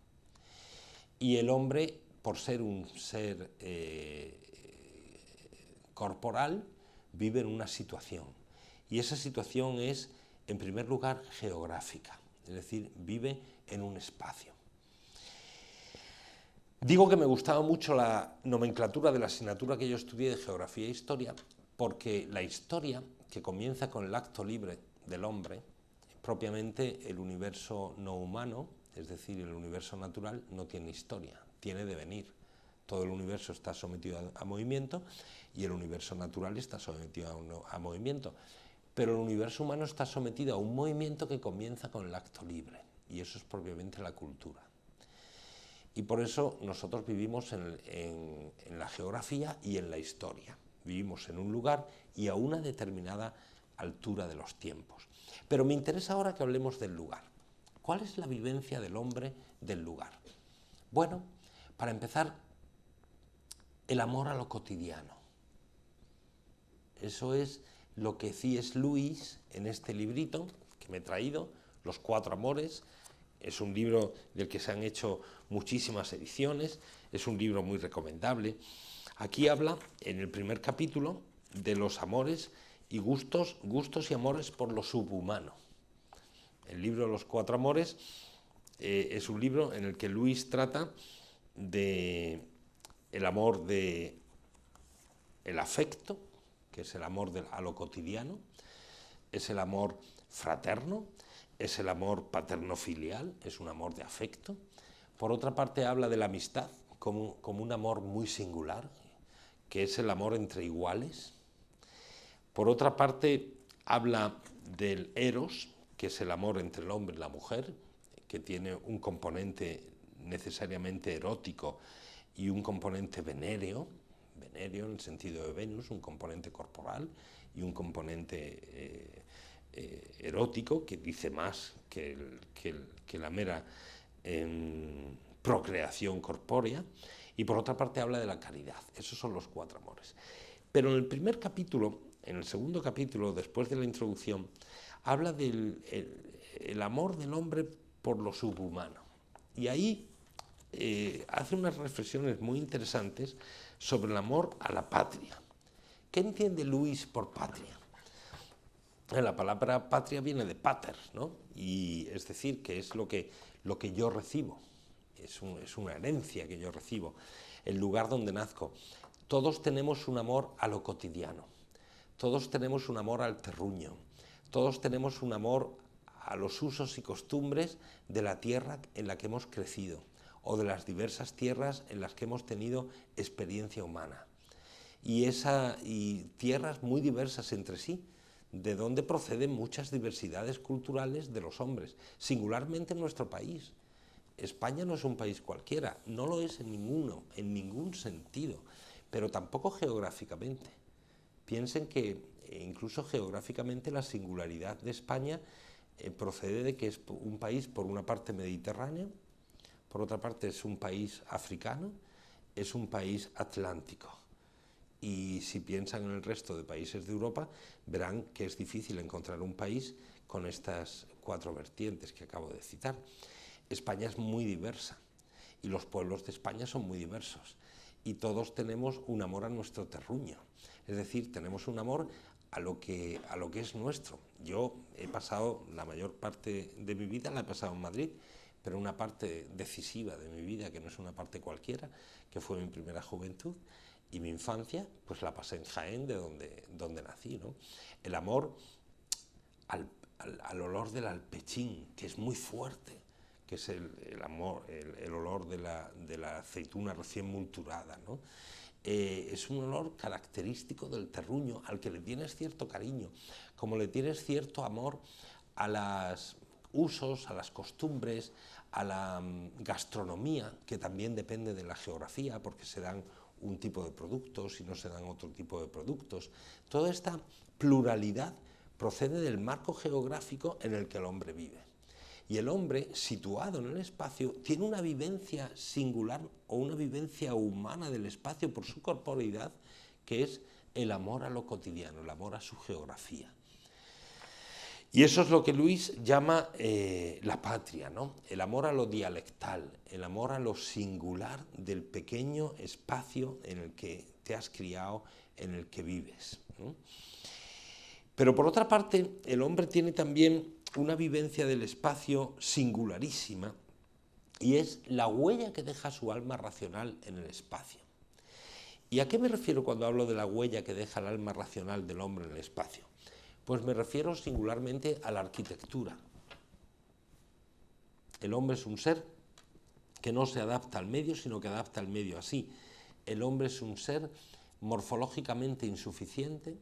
Y el hombre, por ser un ser corporal, vive en una situación. Y esa situación es, en primer lugar, geográfica, es decir, vive en un espacio. Digo que me gustaba mucho la nomenclatura de la asignatura que yo estudié de Geografía e Historia, porque la historia, que comienza con el acto libre del hombre, propiamente el universo no humano, es decir, el universo natural, no tiene historia, tiene devenir. Todo el universo está sometido a movimiento y el universo natural está sometido a movimiento. Pero el universo humano está sometido a un movimiento que comienza con el acto libre, y eso es propiamente la cultura. Y por eso nosotros vivimos en la geografía y en la historia. Vivimos en un lugar y a una determinada altura de los tiempos. Pero me interesa ahora que hablemos del lugar. ¿Cuál es la vivencia del hombre del lugar? Bueno, para empezar, el amor a lo cotidiano. Eso es lo que C.S. Lewis, en este librito que me he traído, Los Cuatro Amores, es un libro del que se han hecho muchísimas ediciones, es un libro muy recomendable. Aquí habla, en el primer capítulo, de los amores y gustos y amores por lo subhumano. El libro de los 4 amores es un libro en el que Luis trata de el amor de el afecto, que es el amor a lo cotidiano, es el amor fraterno, es el amor paterno-filial, es un amor de afecto. Por otra parte habla de la amistad como un amor muy singular, que es el amor entre iguales. Por otra parte habla del eros, que es el amor entre el hombre y la mujer, que tiene un componente necesariamente erótico y un componente venéreo en el sentido de Venus, un componente corporal y un componente erótico, que dice más que la mera procreación corpórea. Y por otra parte habla de la caridad. Esos son los 4 amores. Pero en el primer capítulo, en el segundo capítulo, después de la introducción, habla del el amor del hombre por lo subhumano. Y ahí hace unas reflexiones muy interesantes sobre el amor a la patria. ¿Qué entiende Luis por patria? La palabra patria viene de pater, ¿no? Y es decir, que es lo que yo recibo, es una herencia que yo recibo, el lugar donde nazco. Todos tenemos un amor a lo cotidiano, todos tenemos un amor al terruño, todos tenemos un amor a los usos y costumbres de la tierra en la que hemos crecido o de las diversas tierras en las que hemos tenido experiencia humana. Y tierras muy diversas entre sí, de donde proceden muchas diversidades culturales de los hombres, singularmente en nuestro país. España no es un país cualquiera, no lo es en ningún sentido, pero tampoco geográficamente. Piensen que incluso geográficamente la singularidad de España procede de que es un país por una parte mediterráneo, por otra parte es un país africano, es un país atlántico. Y si piensan en el resto de países de Europa, verán que es difícil encontrar un país con estas 4 vertientes que acabo de citar. España es muy diversa y los pueblos de España son muy diversos y todos tenemos un amor a nuestro terruño, es decir, tenemos un amor a lo que es nuestro. Yo he pasado la mayor parte de mi vida, la he pasado en Madrid, pero una parte decisiva de mi vida, que no es una parte cualquiera, que fue mi primera juventud, y mi infancia, pues la pasé en Jaén, de donde nací, ¿no? El amor al olor del alpechín, que es muy fuerte, que es el olor de la aceituna recién multurada, ¿no? Es un olor característico del terruño, al que le tienes cierto cariño, como le tienes cierto amor a los usos, a las costumbres, a la gastronomía, que también depende de la geografía, porque se dan un tipo de productos y no se dan otro tipo de productos. Toda esta pluralidad procede del marco geográfico en el que el hombre vive. Y el hombre, situado en el espacio, tiene una vivencia singular o una vivencia humana del espacio por su corporeidad, que es el amor a lo cotidiano, el amor a su geografía. Y eso es lo que Luis llama la patria, ¿no? El amor a lo dialectal, el amor a lo singular del pequeño espacio en el que te has criado, en el que vives, ¿no? Pero por otra parte, el hombre tiene también una vivencia del espacio singularísima, y es la huella que deja su alma racional en el espacio. ¿Y a qué me refiero cuando hablo de la huella que deja el alma racional del hombre en el espacio? Pues me refiero singularmente a la arquitectura. El hombre es un ser que no se adapta al medio, sino que adapta al medio a sí. El hombre es un ser morfológicamente insuficiente.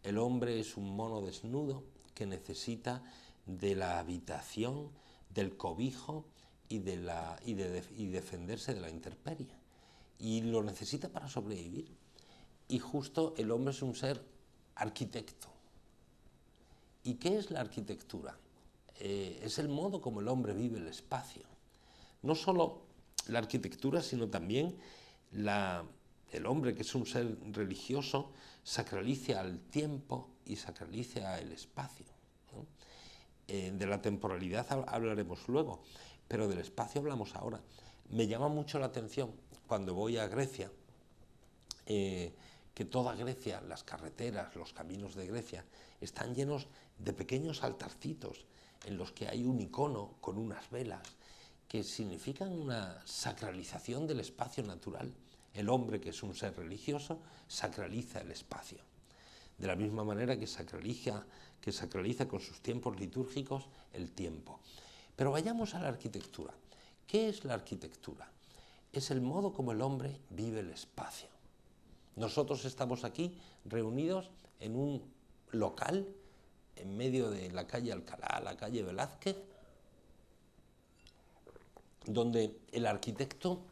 El hombre es un mono desnudo que necesita de la habitación, del cobijo y defenderse de la intemperie. Y lo necesita para sobrevivir. Y justo el hombre es un ser arquitecto. ¿Y qué es la arquitectura? Es el modo como el hombre vive el espacio. No solo la arquitectura, sino también el hombre, que es un ser religioso, sacraliza al tiempo y sacraliza el espacio, ¿no? De la temporalidad hablaremos luego, pero del espacio hablamos ahora. Me llama mucho la atención cuando voy a Grecia, que que toda Grecia, las carreteras, los caminos de Grecia, están llenos de pequeños altarcitos en los que hay un icono con unas velas que significan una sacralización del espacio natural. El hombre, que es un ser religioso, sacraliza el espacio. De la misma manera que sacraliza con sus tiempos litúrgicos el tiempo. Pero vayamos a la arquitectura. ¿Qué es la arquitectura? Es el modo como el hombre vive el espacio. Nosotros estamos aquí reunidos en un local en medio de la calle Alcalá, la calle Velázquez, donde el arquitecto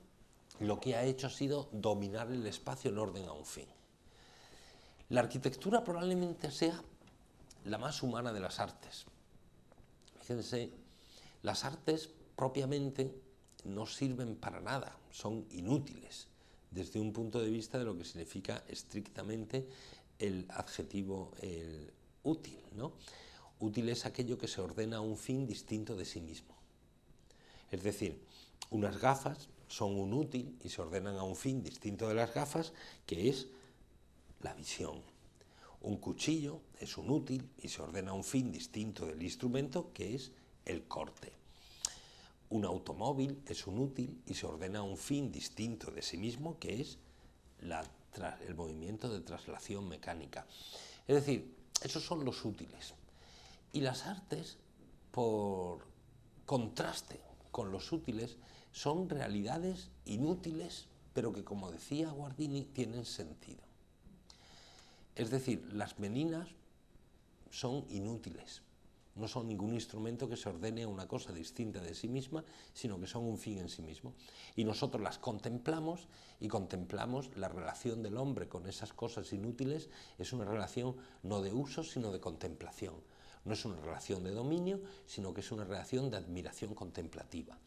lo que ha hecho ha sido dominar el espacio en orden a un fin. La arquitectura probablemente sea la más humana de las artes. Fíjense, las artes propiamente no sirven para nada, son inútiles desde un punto de vista de lo que significa estrictamente el adjetivo útil, ¿no? Útil es aquello que se ordena a un fin distinto de sí mismo. Es decir, unas gafas son un útil y se ordenan a un fin distinto de las gafas, que es la visión. Un cuchillo es un útil y se ordena a un fin distinto del instrumento, que es el corte. Un automóvil es un útil y se ordena a un fin distinto de sí mismo, que es el movimiento de traslación mecánica. Es decir, esos son los útiles. Y las artes, por contraste con los útiles, son realidades inútiles, pero que, como decía Guardini, tienen sentido. Es decir, las meninas son inútiles. No son ningún instrumento que se ordene a una cosa distinta de sí misma, sino que son un fin en sí mismo. Y nosotros las contemplamos y contemplamos la relación del hombre con esas cosas inútiles. Es una relación no de uso, sino de contemplación. No es una relación de dominio, sino que es una relación de admiración contemplativa.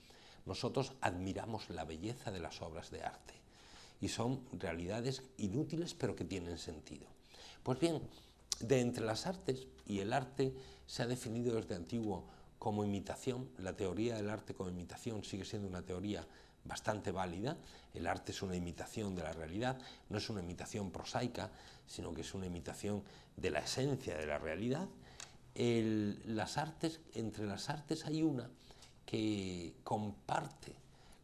Nosotros admiramos la belleza de las obras de arte y son realidades inútiles pero que tienen sentido. Pues bien, de entre las artes, y el arte se ha definido desde antiguo como imitación, la teoría del arte como imitación sigue siendo una teoría bastante válida. El arte es una imitación de la realidad, no es una imitación prosaica, sino que es una imitación de la esencia de la realidad. Entre las artes hay una que comparte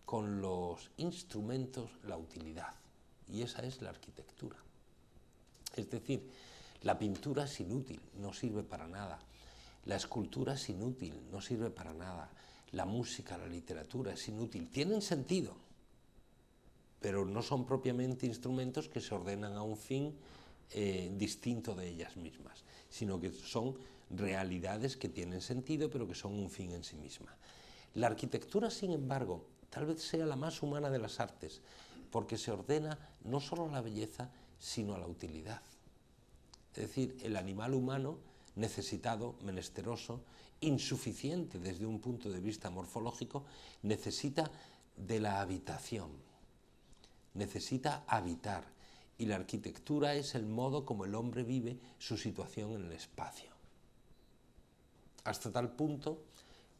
con los instrumentos la utilidad, y esa es la arquitectura. Es decir, la pintura es inútil, no sirve para nada. La escultura es inútil, no sirve para nada. La música, la literatura es inútil. Tienen sentido, pero no son propiamente instrumentos que se ordenan a un fin distinto de ellas mismas, sino que son realidades que tienen sentido, pero que son un fin en sí misma. La arquitectura, sin embargo, tal vez sea la más humana de las artes, porque se ordena no solo a la belleza, sino a la utilidad. Es decir, el animal humano, necesitado, menesteroso, insuficiente desde un punto de vista morfológico, necesita de la habitación, necesita habitar, y la arquitectura es el modo como el hombre vive su situación en el espacio. Hasta tal punto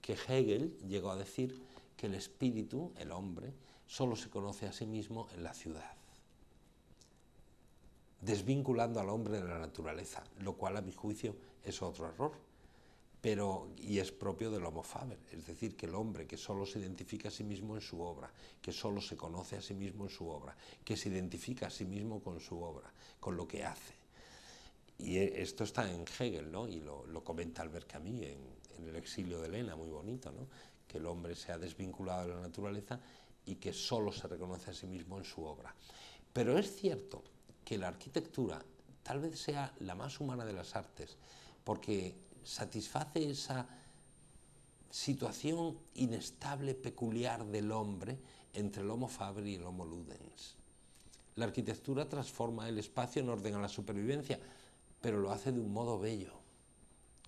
que Hegel llegó a decir que el espíritu, el hombre, solo se conoce a sí mismo en la ciudad, desvinculando al hombre de la naturaleza, lo cual a mi juicio es otro error, y es propio del Homo faber, es decir, que el hombre que solo se identifica a sí mismo en su obra, que solo se conoce a sí mismo en su obra, que se identifica a sí mismo con su obra, con lo que hace. Y esto está en Hegel, ¿no? Y lo comenta Albert Camus en El exilio de Helena, muy bonito, ¿no? Que el hombre se ha desvinculado de la naturaleza y que solo se reconoce a sí mismo en su obra. Pero es cierto que la arquitectura tal vez sea la más humana de las artes, porque satisface esa situación inestable, peculiar del hombre entre el Homo faber y el Homo ludens. La arquitectura transforma el espacio en orden a la supervivencia, pero lo hace de un modo bello.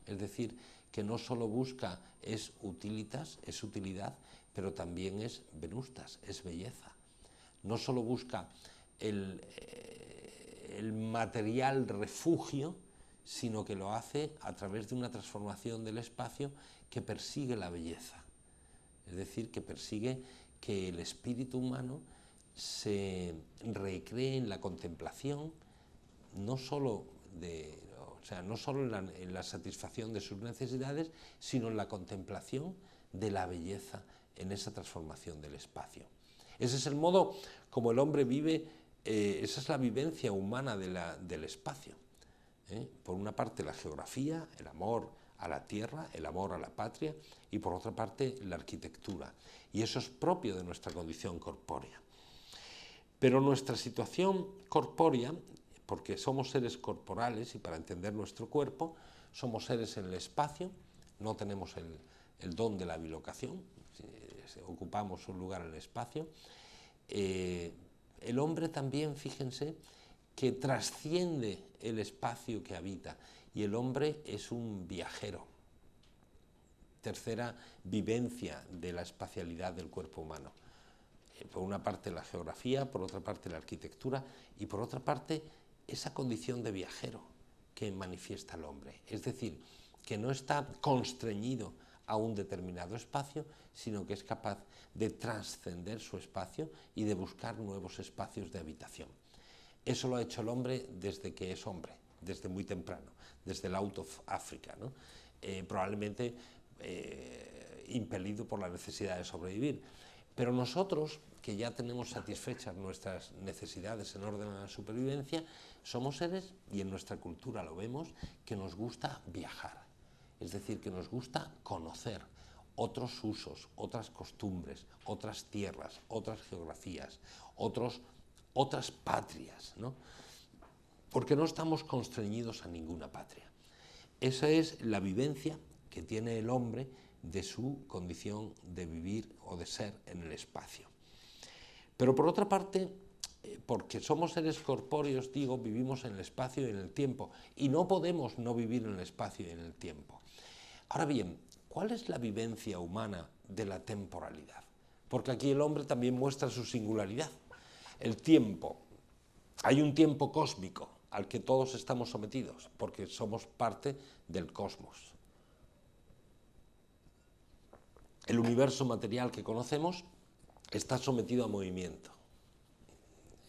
Es decir, que no solo busca es utilitas, es utilidad, pero también es venustas, es belleza. No solo busca el material refugio, sino que lo hace a través de una transformación del espacio que persigue la belleza. Es decir, que persigue que el espíritu humano se recree en la contemplación no solo en la satisfacción de sus necesidades, sino en la contemplación de la belleza en esa transformación del espacio. Ese es el modo como el hombre vive, esa es la vivencia humana del espacio. Por una parte la geografía, el amor a la tierra, el amor a la patria, y por otra parte la arquitectura. Y eso es propio de nuestra condición corpórea. Pero nuestra situación corpórea, porque somos seres corporales y para entender nuestro cuerpo, somos seres en el espacio, no tenemos el don de la bilocación, ocupamos un lugar en el espacio. El hombre también, fíjense, que trasciende el espacio que habita, y el hombre es un viajero. Tercera vivencia de la espacialidad del cuerpo humano. Por una parte la geografía, por otra parte la arquitectura, y por otra parte esa condición de viajero que manifiesta el hombre. Es decir, que no está constreñido a un determinado espacio, sino que es capaz de trascender su espacio y de buscar nuevos espacios de habitación. Eso lo ha hecho el hombre desde que es hombre, desde muy temprano, desde el out of Africa, ¿no? Probablemente impelido por la necesidad de sobrevivir. Pero nosotros, que ya tenemos satisfechas nuestras necesidades en orden a la supervivencia, somos seres, y en nuestra cultura lo vemos, que nos gusta viajar. Es decir, que nos gusta conocer otros usos, otras costumbres, otras tierras, otras geografías, otras patrias, ¿no? Porque no estamos constreñidos a ninguna patria. Esa es la vivencia que tiene el hombre de su condición de vivir o de ser en el espacio. Pero por otra parte, porque somos seres corpóreos, digo, vivimos en el espacio y en el tiempo, y no podemos no vivir en el espacio y en el tiempo. Ahora bien, ¿cuál es la vivencia humana de la temporalidad? Porque aquí el hombre también muestra su singularidad. El tiempo, hay un tiempo cósmico al que todos estamos sometidos, porque somos parte del cosmos. El universo material que conocemos está sometido a movimiento.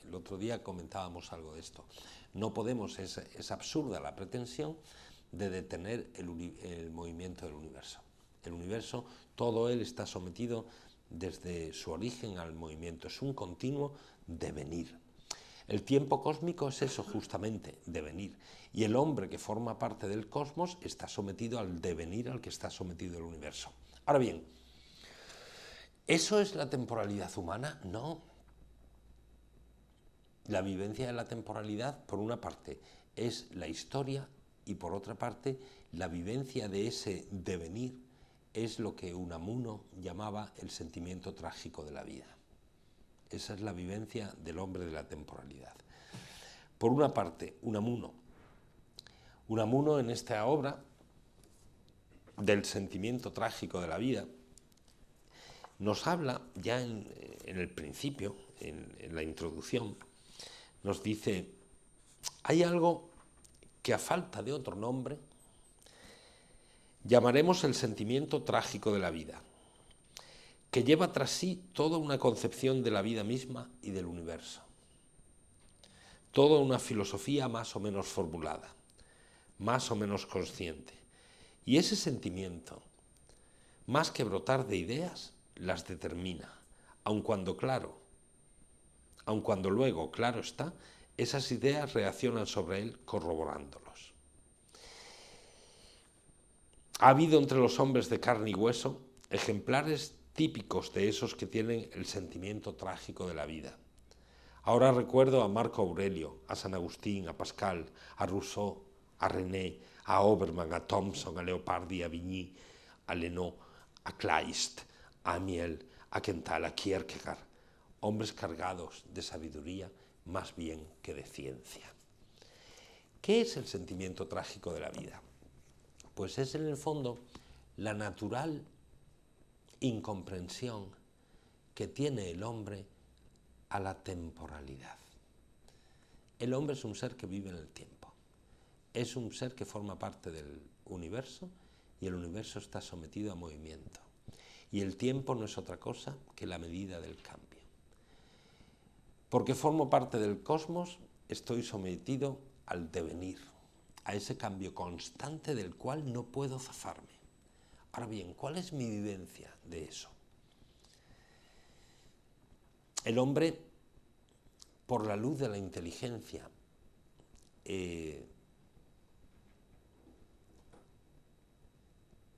El otro día comentábamos algo de esto. No podemos, es absurda la pretensión de detener el movimiento del universo. El universo, todo él está sometido desde su origen al movimiento, es un continuo devenir. El tiempo cósmico es eso justamente, devenir. Y el hombre que forma parte del cosmos está sometido al devenir al que está sometido el universo. Ahora bien, ¿eso es la temporalidad humana? No. La vivencia de la temporalidad, por una parte, es la historia, y por otra parte, la vivencia de ese devenir es lo que Unamuno llamaba el sentimiento trágico de la vida. Esa es la vivencia del hombre de la temporalidad. Por una parte, Unamuno en esta obra del sentimiento trágico de la vida, nos habla ya en el principio, en la introducción, nos dice, hay algo que a falta de otro nombre llamaremos el sentimiento trágico de la vida, que lleva tras sí toda una concepción de la vida misma y del universo, toda una filosofía más o menos formulada, más o menos consciente. Y ese sentimiento, más que brotar de ideas, las determina, aun cuando luego, claro está, esas ideas reaccionan sobre él corroborándolos. Ha habido entre los hombres de carne y hueso ejemplares típicos de esos que tienen el sentimiento trágico de la vida. Ahora recuerdo a Marco Aurelio, a San Agustín, a Pascal, a Rousseau, a René, a Obermann, a Thompson, a Leopardi, a Vigny, a Lenot, a Kleist, a Amiel, a Quental, a Kierkegaard, hombres cargados de sabiduría más bien que de ciencia. ¿Qué es el sentimiento trágico de la vida? Pues es en el fondo la natural incomprensión que tiene el hombre a la temporalidad. El hombre es un ser que vive en el tiempo, es un ser que forma parte del universo y el universo está sometido a movimiento. Y el tiempo no es otra cosa que la medida del cambio. Porque formo parte del cosmos, estoy sometido al devenir, a ese cambio constante del cual no puedo zafarme. Ahora bien, ¿cuál es mi vivencia de eso? El hombre, por la luz de la inteligencia,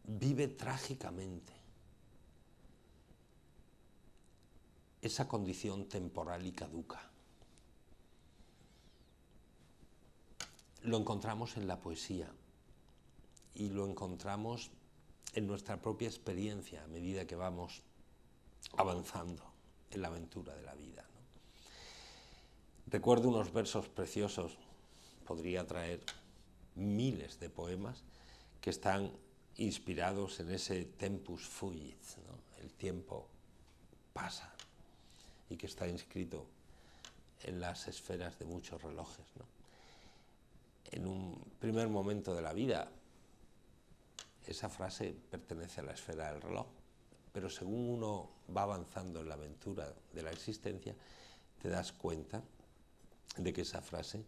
vive trágicamente esa condición temporal y caduca. Lo encontramos en la poesía y lo encontramos en nuestra propia experiencia a medida que vamos avanzando en la aventura de la vida, ¿no? Recuerdo unos versos preciosos, podría traer miles de poemas que están inspirados en ese tempus fugit, ¿no? El tiempo pasa, y que está inscrito en las esferas de muchos relojes, ¿no? En un primer momento de la vida, esa frase pertenece a la esfera del reloj, pero según uno va avanzando en la aventura de la existencia, te das cuenta de que esa frase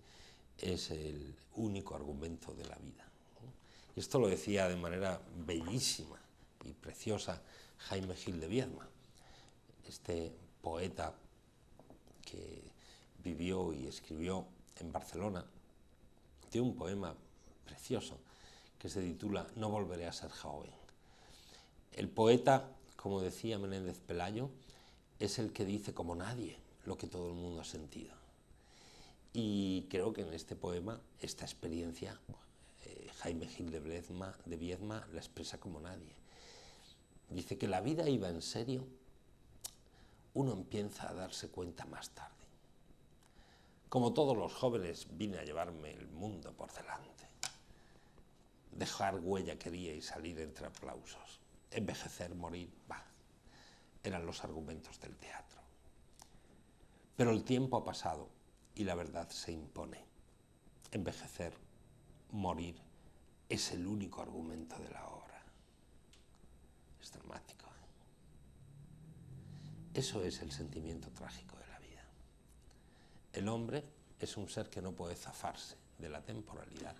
es el único argumento de la vida, ¿no? Y esto lo decía de manera bellísima y preciosa Jaime Gil de Biedma, este poeta que vivió y escribió en Barcelona. Tiene un poema precioso que se titula No volveré a ser joven. El poeta, como decía Menéndez Pelayo, es el que dice como nadie lo que todo el mundo ha sentido. Y creo que en este poema, esta experiencia, Jaime Gil de Biedma la expresa como nadie. Dice que la vida iba en serio, uno empieza a darse cuenta más tarde. Como todos los jóvenes, vine a llevarme el mundo por delante. Dejar huella quería y salir entre aplausos. Envejecer, morir, bah, eran los argumentos del teatro. Pero el tiempo ha pasado y la verdad se impone. Envejecer, morir, es el único argumento de la obra. Es dramático, ¿eh? Eso es el sentimiento trágico de la vida. El hombre es un ser que no puede zafarse de la temporalidad,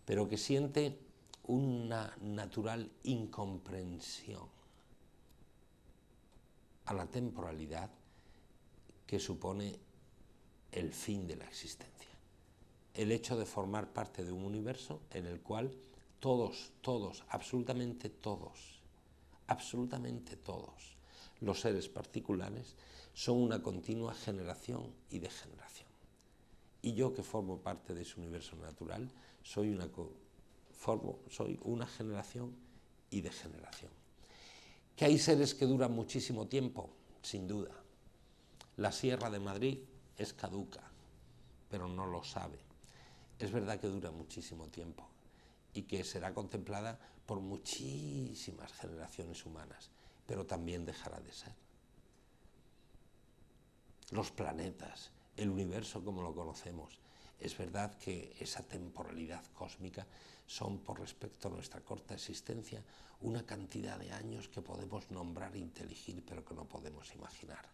pero que siente una natural incomprensión a la temporalidad que supone el fin de la existencia. El hecho de formar parte de un universo en el cual todos, absolutamente todos los seres particulares son una continua generación y degeneración. Y yo, que formo parte de ese universo natural, soy una generación y degeneración. ¿Que hay seres que duran muchísimo tiempo? Sin duda. La Sierra de Madrid es caduca, pero no lo sabe. Es verdad que dura muchísimo tiempo y que será contemplada por muchísimas generaciones humanas, pero también dejará de ser. Los planetas, el universo como lo conocemos, es verdad que esa temporalidad cósmica son, por respecto a nuestra corta existencia, una cantidad de años que podemos nombrar e inteligir, pero que no podemos imaginar.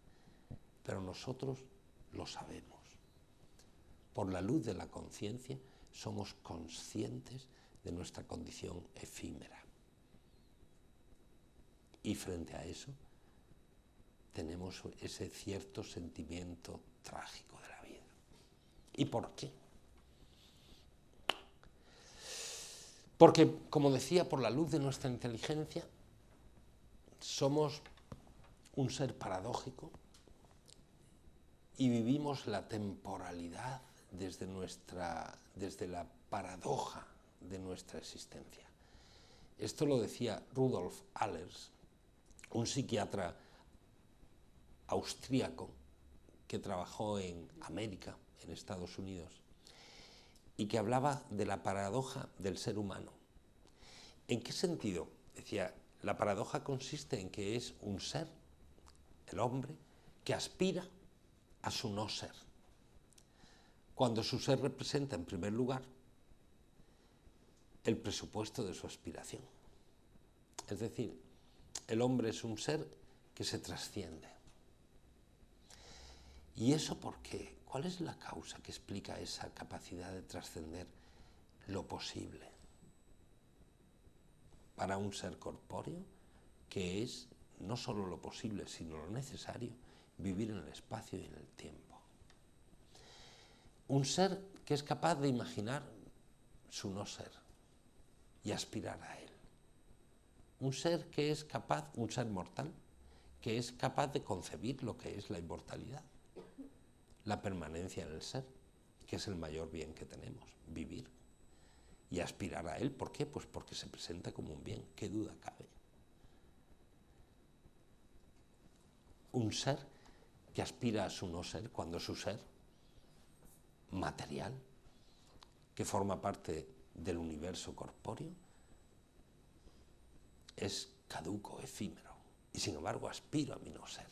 Pero nosotros lo sabemos. Por la luz de la conciencia somos conscientes de nuestra condición efímera. Y frente a eso tenemos ese cierto sentimiento trágico de la vida. ¿Y por qué? Porque, como decía, por la luz de nuestra inteligencia somos un ser paradójico y vivimos la temporalidad desde la paradoja de nuestra existencia. Esto lo decía Rudolf Allers, un psiquiatra austríaco que trabajó en América, en Estados Unidos, y que hablaba de la paradoja del ser humano. ¿En qué sentido? Decía, la paradoja consiste en que es un ser, el hombre, que aspira a su no ser, cuando su ser representa, en primer lugar, el presupuesto de su aspiración. Es decir, el hombre es un ser que se trasciende. ¿Y eso por qué? ¿Cuál es la causa que explica esa capacidad de trascender lo posible para un ser corpóreo que es no solo lo posible, sino lo necesario, vivir en el espacio y en el tiempo? Un ser que es capaz de imaginar su no ser y aspirar a él. Un ser que es capaz, un ser mortal, que es capaz de concebir lo que es la inmortalidad, la permanencia en el ser, que es el mayor bien que tenemos, vivir. Y aspirar a él, ¿por qué? Pues porque se presenta como un bien, qué duda cabe. Un ser que aspira a su no ser cuando su ser material, que forma parte del universo corpóreo, es caduco, efímero, y sin embargo aspiro a mi no ser,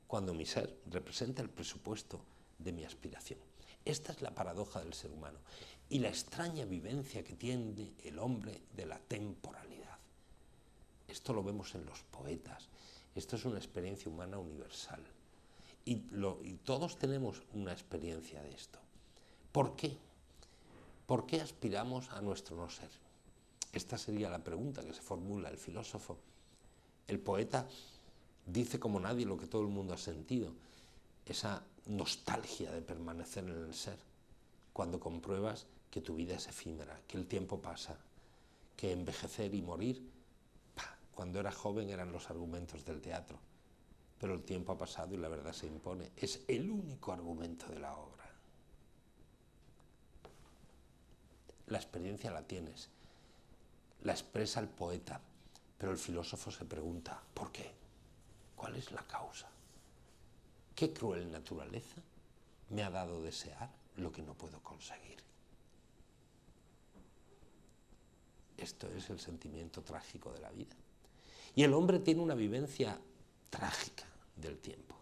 cuando mi ser representa el presupuesto de mi aspiración. Esta es la paradoja del ser humano y la extraña vivencia que tiene el hombre de la temporalidad. Esto lo vemos en los poetas, esto es una experiencia humana universal y todos tenemos una experiencia de esto. ¿Por qué? ¿Por qué aspiramos a nuestro no ser? Esta sería la pregunta que se formula el filósofo. El poeta dice como nadie lo que todo el mundo ha sentido, esa nostalgia de permanecer en el ser, cuando compruebas que tu vida es efímera, que el tiempo pasa, que envejecer y morir, cuando era joven eran los argumentos del teatro, pero el tiempo ha pasado y la verdad se impone. Es el único argumento de la obra. La experiencia la tienes, la expresa el poeta, pero el filósofo se pregunta, ¿por qué? ¿Cuál es la causa? ¿Qué cruel naturaleza me ha dado desear lo que no puedo conseguir? Esto es el sentimiento trágico de la vida. Y el hombre tiene una vivencia trágica del tiempo.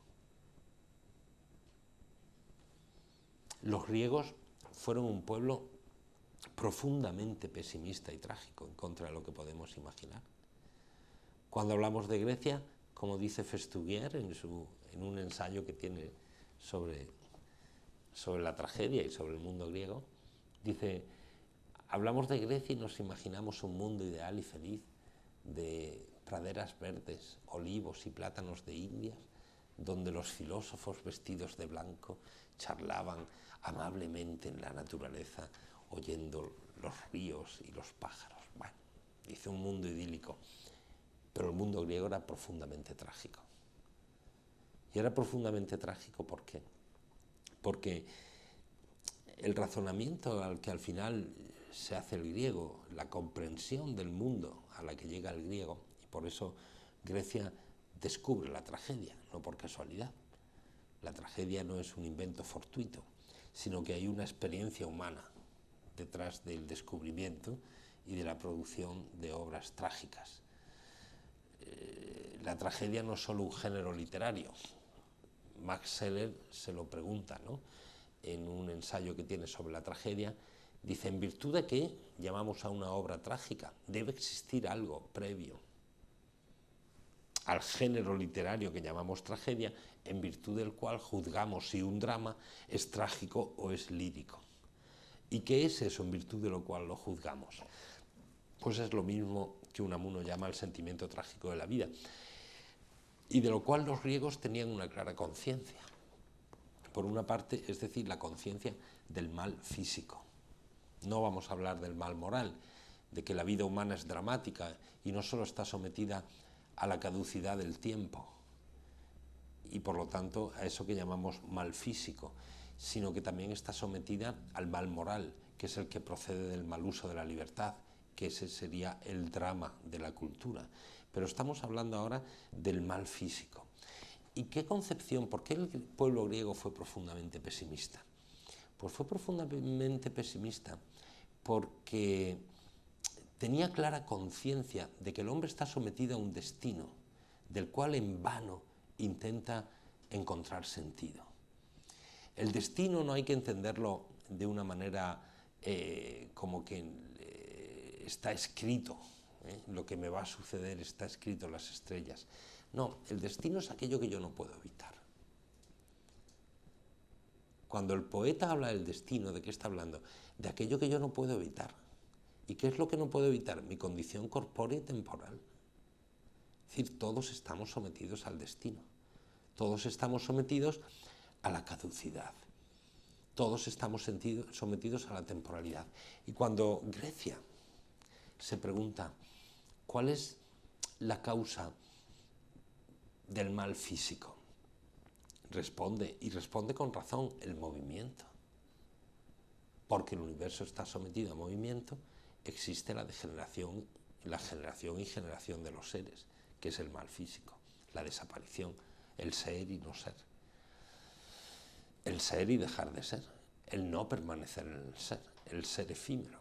Los griegos fueron un pueblo profundamente pesimista y trágico en contra de lo que podemos imaginar. Cuando hablamos de Grecia, como dice Festugier en un ensayo que tiene sobre la tragedia y sobre el mundo griego, dice, hablamos de Grecia y nos imaginamos un mundo ideal y feliz de praderas verdes, olivos y plátanos de Indias, donde los filósofos vestidos de blanco charlaban amablemente en la naturaleza, oyendo los ríos y los pájaros. Bueno, dice un mundo idílico, pero el mundo griego era profundamente trágico. Y era profundamente trágico, ¿por qué? Porque el razonamiento al que al final se hace el griego, la comprensión del mundo a la que llega el griego, y por eso Grecia descubre la tragedia, no por casualidad. La tragedia no es un invento fortuito, sino que hay una experiencia humana detrás del descubrimiento y de la producción de obras trágicas. La tragedia no es solo un género literario. Max Scheler se lo pregunta, ¿no?, en un ensayo que tiene sobre la tragedia, dice, ¿en virtud de qué llamamos a una obra trágica? Debe existir algo previo al género literario que llamamos tragedia, en virtud del cual juzgamos si un drama es trágico o es lírico. ¿Y qué es eso en virtud de lo cual lo juzgamos? Pues es lo mismo que Unamuno llama el sentimiento trágico de la vida, y de lo cual los griegos tenían una clara conciencia. Por una parte, es decir, la conciencia del mal físico. No vamos a hablar del mal moral, de que la vida humana es dramática y no solo está sometida a la caducidad del tiempo y por lo tanto a eso que llamamos mal físico, sino que también está sometida al mal moral, que es el que procede del mal uso de la libertad, que ese sería el drama de la cultura. Pero estamos hablando ahora del mal físico. ¿Y qué concepción? ¿Por qué el pueblo griego fue profundamente pesimista? Pues fue profundamente pesimista porque tenía clara conciencia de que el hombre está sometido a un destino del cual en vano intenta encontrar sentido. El destino no hay que entenderlo de una manera como que está escrito, lo que me va a suceder está escrito en las estrellas. No, el destino es aquello que yo no puedo evitar. Cuando el poeta habla del destino, ¿de qué está hablando? De aquello que yo no puedo evitar. ¿Y qué es lo que no puedo evitar? Mi condición corpórea y temporal. Es decir, todos estamos sometidos al destino. Todos estamos sometidos a la caducidad. Todos estamos sometidos a la temporalidad. Y cuando Grecia se pregunta cuál es la causa del mal físico, responde, y responde con razón, el movimiento. Porque el universo está sometido a movimiento, existe la degeneración, la generación y generación de los seres, que es el mal físico, la desaparición, el ser y no ser. El ser y dejar de ser, el no permanecer en el ser efímero,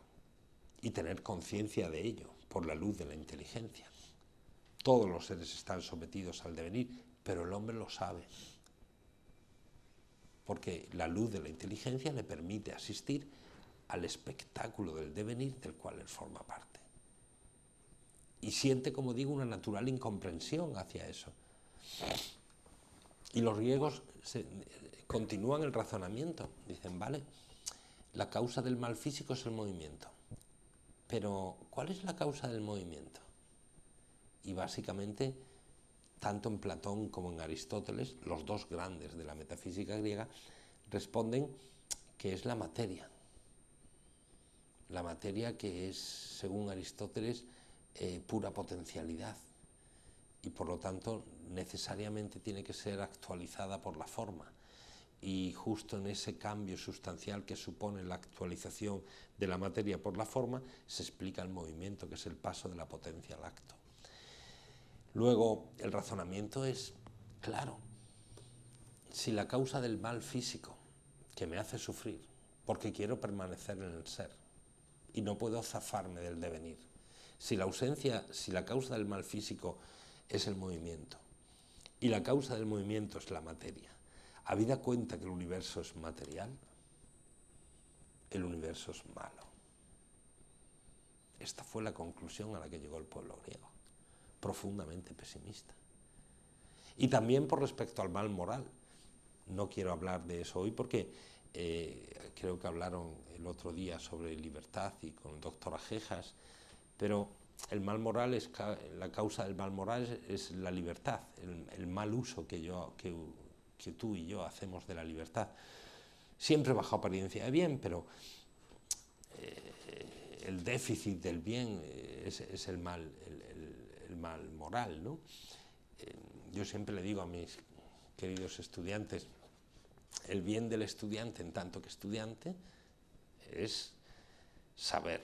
y tener conciencia de ello por la luz de la inteligencia. Todos los seres están sometidos al devenir, pero el hombre lo sabe, porque la luz de la inteligencia le permite asistir al espectáculo del devenir del cual él forma parte. Y siente, como digo, una natural incomprensión hacia eso. Y los griegos continúan el razonamiento, dicen, vale, la causa del mal físico es el movimiento, pero ¿cuál es la causa del movimiento? Y básicamente, tanto en Platón como en Aristóteles, los dos grandes de la metafísica griega, responden que es la materia. La materia que es, según Aristóteles, pura potencialidad, y por lo tanto necesariamente tiene que ser actualizada por la forma. Y justo en ese cambio sustancial que supone la actualización de la materia por la forma, se explica el movimiento, que es el paso de la potencia al acto. Luego, el razonamiento es claro. Si la causa del mal físico, que me hace sufrir, porque quiero permanecer en el ser, y no puedo zafarme del devenir, si la causa del mal físico es el movimiento, y la causa del movimiento es la materia, habida cuenta que el universo es material, el universo es malo. Esta fue la conclusión a la que llegó el pueblo griego, profundamente pesimista. Y también por respecto al mal moral. No quiero hablar de eso hoy porque creo que hablaron el otro día sobre libertad y con el doctor Ajejas, pero el mal moral la causa del mal moral es la libertad, el mal uso que tú y yo hacemos de la libertad, siempre bajo apariencia de bien, pero el déficit del bien es el mal moral, ¿no? Yo siempre le digo a mis queridos estudiantes, el bien del estudiante en tanto que estudiante es saber.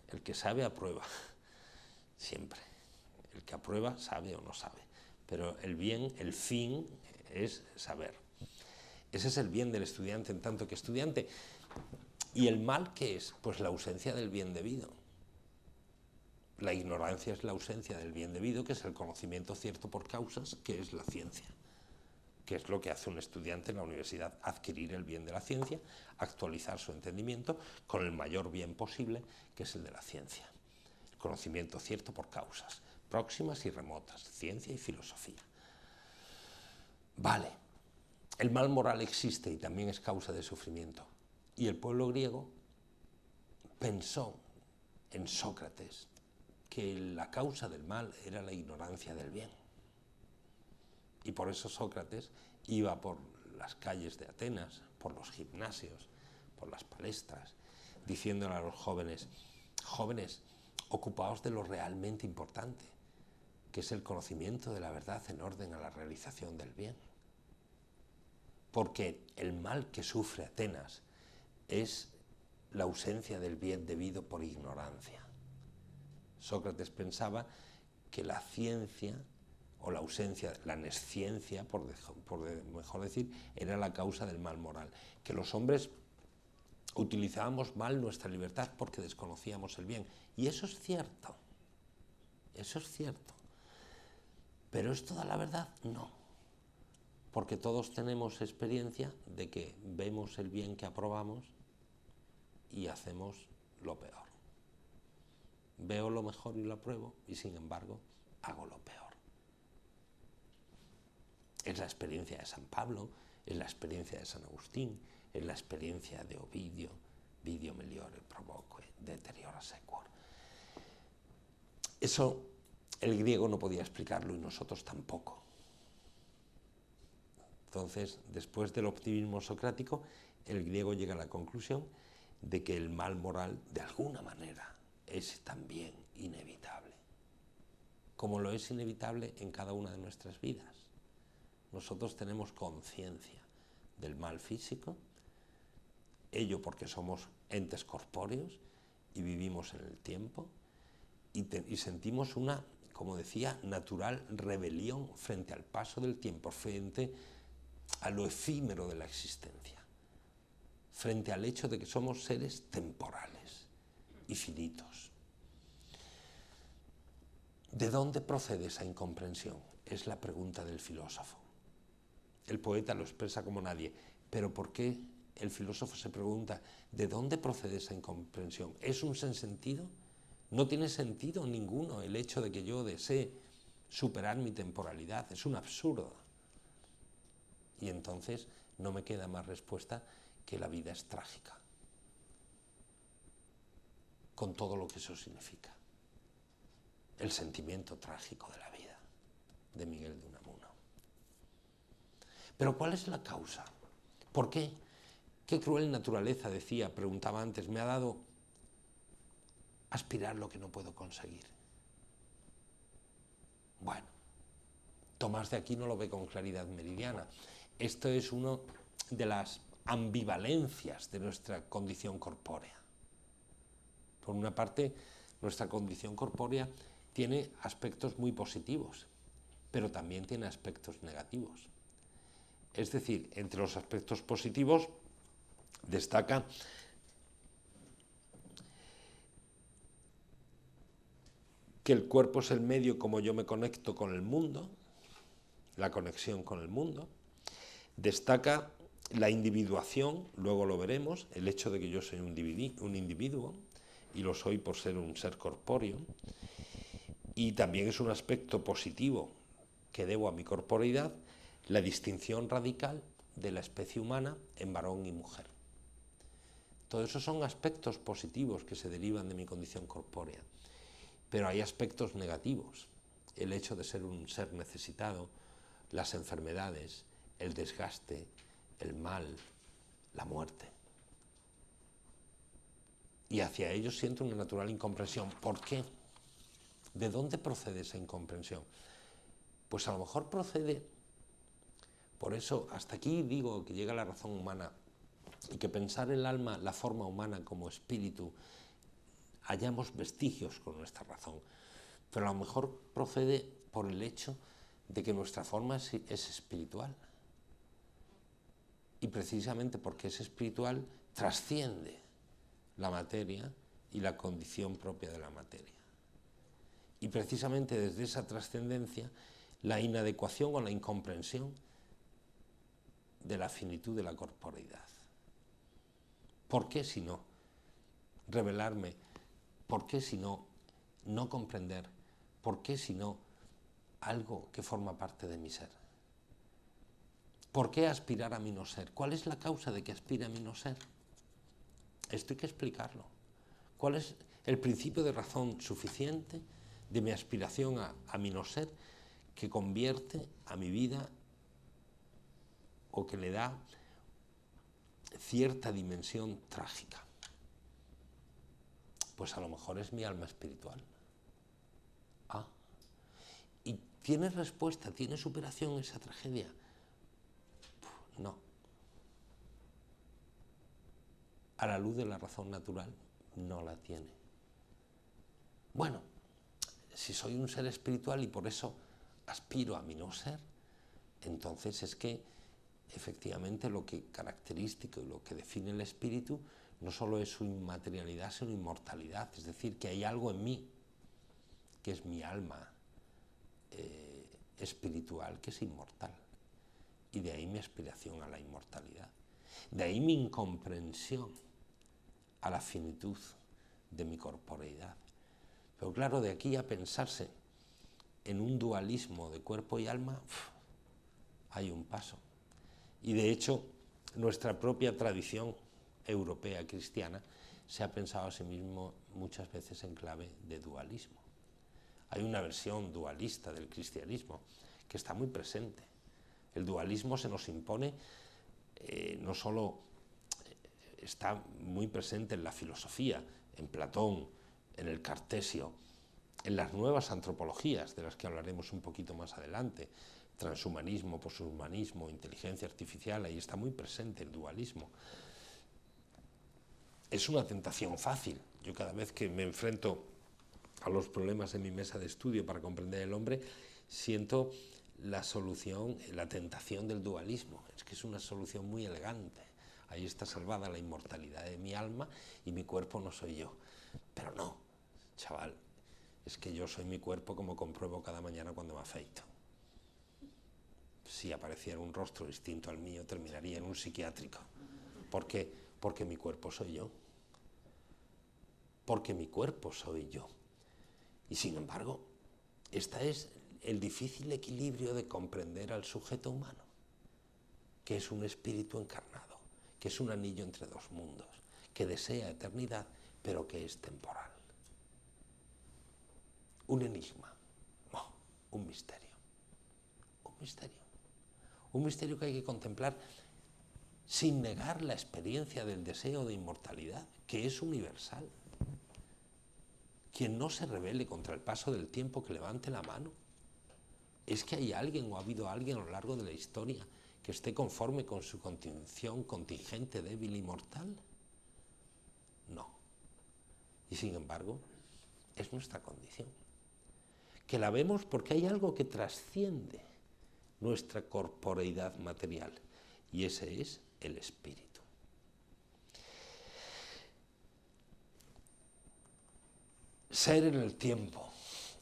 El que sabe aprueba, siempre. El que aprueba sabe o no sabe. Pero el bien, el fin, es saber. Ese es el bien del estudiante en tanto que estudiante. ¿Y el mal qué es? Pues la ausencia del bien debido. La ignorancia es la ausencia del bien debido, que es el conocimiento cierto por causas, que es la ciencia. Que es lo que hace un estudiante en la universidad, adquirir el bien de la ciencia, actualizar su entendimiento con el mayor bien posible, que es el de la ciencia. El conocimiento cierto por causas, próximas y remotas, ciencia y filosofía. Vale, el mal moral existe y también es causa de sufrimiento. Y el pueblo griego pensó en Sócrates que la causa del mal era la ignorancia del bien. Y por eso Sócrates iba por las calles de Atenas, por los gimnasios, por las palestras, diciéndole a los jóvenes, jóvenes, ocupaos de lo realmente importante, que es el conocimiento de la verdad en orden a la realización del bien. Porque el mal que sufre Atenas es la ausencia del bien debido por ignorancia. Sócrates pensaba que la ciencia, o la ausencia, la nesciencia, por mejor decir, era la causa del mal moral. Que los hombres utilizábamos mal nuestra libertad porque desconocíamos el bien. Y eso es cierto. Eso es cierto. ¿Pero es toda la verdad? No. Porque todos tenemos experiencia de que vemos el bien que aprobamos y hacemos lo peor. Veo lo mejor y lo apruebo y sin embargo hago lo peor. Es la experiencia de San Pablo, es la experiencia de San Agustín, es la experiencia de Ovidio, vidio meliore provoque, deteriora sequor. Eso el griego no podía explicarlo y nosotros tampoco. Entonces, después del optimismo socrático, el griego llega a la conclusión de que el mal moral, de alguna manera, es también inevitable, como lo es inevitable en cada una de nuestras vidas. Nosotros tenemos conciencia del mal físico, ello porque somos entes corpóreos y vivimos en el tiempo, y sentimos una, como decía, natural rebelión frente al paso del tiempo, frente a lo efímero de la existencia, frente al hecho de que somos seres temporales y finitos. ¿De dónde procede esa incomprensión? Es la pregunta del filósofo. El poeta lo expresa como nadie, pero ¿por qué el filósofo se pregunta de dónde procede esa incomprensión? ¿Es un sinsentido? No tiene sentido ninguno el hecho de que yo desee superar mi temporalidad, es un absurdo. Y entonces no me queda más respuesta que la vida es trágica, con todo lo que eso significa. El sentimiento trágico de la vida, de Miguel de Unamuno. Pero ¿cuál es la causa? ¿Por qué? Qué cruel naturaleza, decía, preguntaba antes, me ha dado aspirar lo que no puedo conseguir. Bueno, Tomás de Aquino lo ve con claridad meridiana. Esto es una de las ambivalencias de nuestra condición corpórea. Por una parte, nuestra condición corpórea tiene aspectos muy positivos, pero también tiene aspectos negativos. Es decir, entre los aspectos positivos destaca que el cuerpo es el medio como yo me conecto con el mundo, la conexión con el mundo. Destaca la individuación, luego lo veremos, el hecho de que yo soy un individuo, y lo soy por ser un ser corpóreo, y también es un aspecto positivo que debo a mi corporeidad, la distinción radical de la especie humana en varón y mujer. Todos esos son aspectos positivos que se derivan de mi condición corpórea, pero hay aspectos negativos, el hecho de ser un ser necesitado, las enfermedades, el desgaste, el mal, la muerte. Y hacia ellos siento una natural incomprensión. ¿Por qué? ¿De dónde procede esa incomprensión? Pues a lo mejor procede, por eso hasta aquí digo que llega la razón humana y que pensar el alma, la forma humana como espíritu, hallamos vestigios con nuestra razón, pero a lo mejor procede por el hecho de que nuestra forma es espiritual. Y precisamente porque es espiritual, trasciende la materia y la condición propia de la materia. Y precisamente desde esa trascendencia, la inadecuación o la incomprensión de la finitud de la corporeidad. ¿Por qué si no revelarme? ¿Por qué si no no comprender? ¿Por qué si no algo que forma parte de mi ser? ¿Por qué aspirar a mi no ser? ¿Cuál es la causa de que aspire a mi no ser? Esto hay que explicarlo. ¿Cuál es el principio de razón suficiente de mi aspiración a mi no ser que convierte a mi vida o que le da cierta dimensión trágica? Pues a lo mejor es mi alma espiritual. Ah, ¿y tiene respuesta, tiene superación esa tragedia? No. A la luz de la razón natural, no la tiene. Bueno, si soy un ser espiritual y por eso aspiro a mi no ser, entonces es que efectivamente lo que característico y lo que define el espíritu no solo es su inmaterialidad, sino inmortalidad. Es decir, que hay algo en mí, que es mi alma espiritual, que es inmortal. Y de ahí mi aspiración a la inmortalidad. De ahí mi incomprensión a la finitud de mi corporeidad. Pero claro, de aquí a pensarse en un dualismo de cuerpo y alma, hay un paso. Y de hecho, nuestra propia tradición europea cristiana se ha pensado a sí mismo muchas veces en clave de dualismo. Hay una versión dualista del cristianismo que está muy presente. El dualismo se nos impone, no solo está muy presente en la filosofía, en Platón, en el Cartesio, en las nuevas antropologías, de las que hablaremos un poquito más adelante, transhumanismo, poshumanismo, inteligencia artificial, ahí está muy presente el dualismo. Es una tentación fácil. Yo cada vez que me enfrento a los problemas en mi mesa de estudio para comprender el hombre, siento la solución, la tentación del dualismo. Es que es una solución muy elegante. Ahí está salvada la inmortalidad de mi alma y mi cuerpo no soy yo. Pero no, chaval, es que yo soy mi cuerpo, como compruebo cada mañana cuando me afeito. Si apareciera un rostro distinto al mío, terminaría en un psiquiátrico. ¿Por qué? Porque mi cuerpo soy yo. Porque mi cuerpo soy yo. Y sin embargo, este es el difícil equilibrio de comprender al sujeto humano, que es un espíritu encarnado, que es un anillo entre dos mundos, que desea eternidad, pero que es temporal. Un enigma, no, un misterio. Un misterio. Un misterio que hay que contemplar sin negar la experiencia del deseo de inmortalidad, que es universal. Quien no se rebele contra el paso del tiempo, que levante la mano. ¿Es que hay alguien o ha habido alguien a lo largo de la historia que esté conforme con su condición contingente, débil y mortal? No. Y sin embargo, es nuestra condición. Que la vemos porque hay algo que trasciende nuestra corporeidad material, y ese es el espíritu. Ser en el tiempo,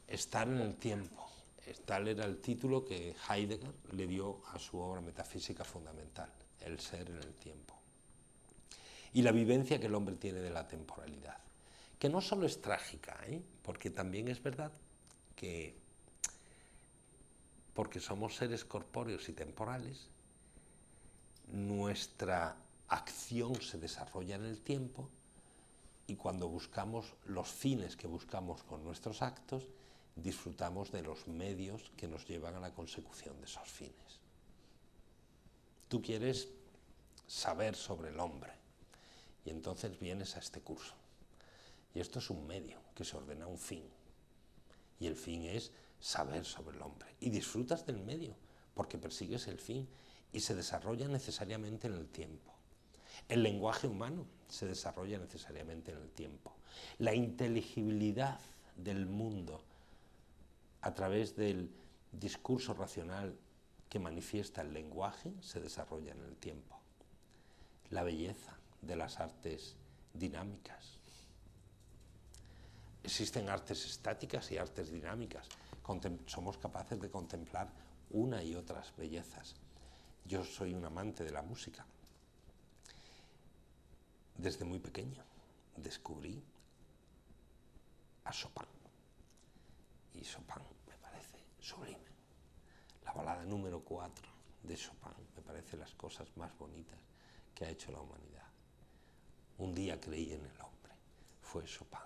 estar en el tiempo. Tal era el título que Heidegger le dio a su obra metafísica fundamental, el ser en el tiempo. Y la vivencia que el hombre tiene de la temporalidad, que no solo es trágica, porque también es verdad que, porque somos seres corpóreos y temporales, nuestra acción se desarrolla en el tiempo, y cuando buscamos los fines que buscamos con nuestros actos, disfrutamos de los medios que nos llevan a la consecución de esos fines. Tú quieres saber sobre el hombre y entonces vienes a este curso. Y esto es un medio que se ordena a un fin. Y el fin es saber sobre el hombre. Y disfrutas del medio porque persigues el fin y se desarrolla necesariamente en el tiempo. El lenguaje humano se desarrolla necesariamente en el tiempo. La inteligibilidad del mundo a través del discurso racional que manifiesta el lenguaje se desarrolla en el tiempo. La belleza de las artes dinámicas. Existen artes estáticas y artes dinámicas. Somos capaces de contemplar una y otras bellezas. Yo soy un amante de la música. Desde muy pequeño descubrí a Chopin. Y Chopin me parece sublime. La balada número 4 de Chopin me parece las cosas más bonitas que ha hecho la humanidad. Un día creí en el hombre, fue Chopin.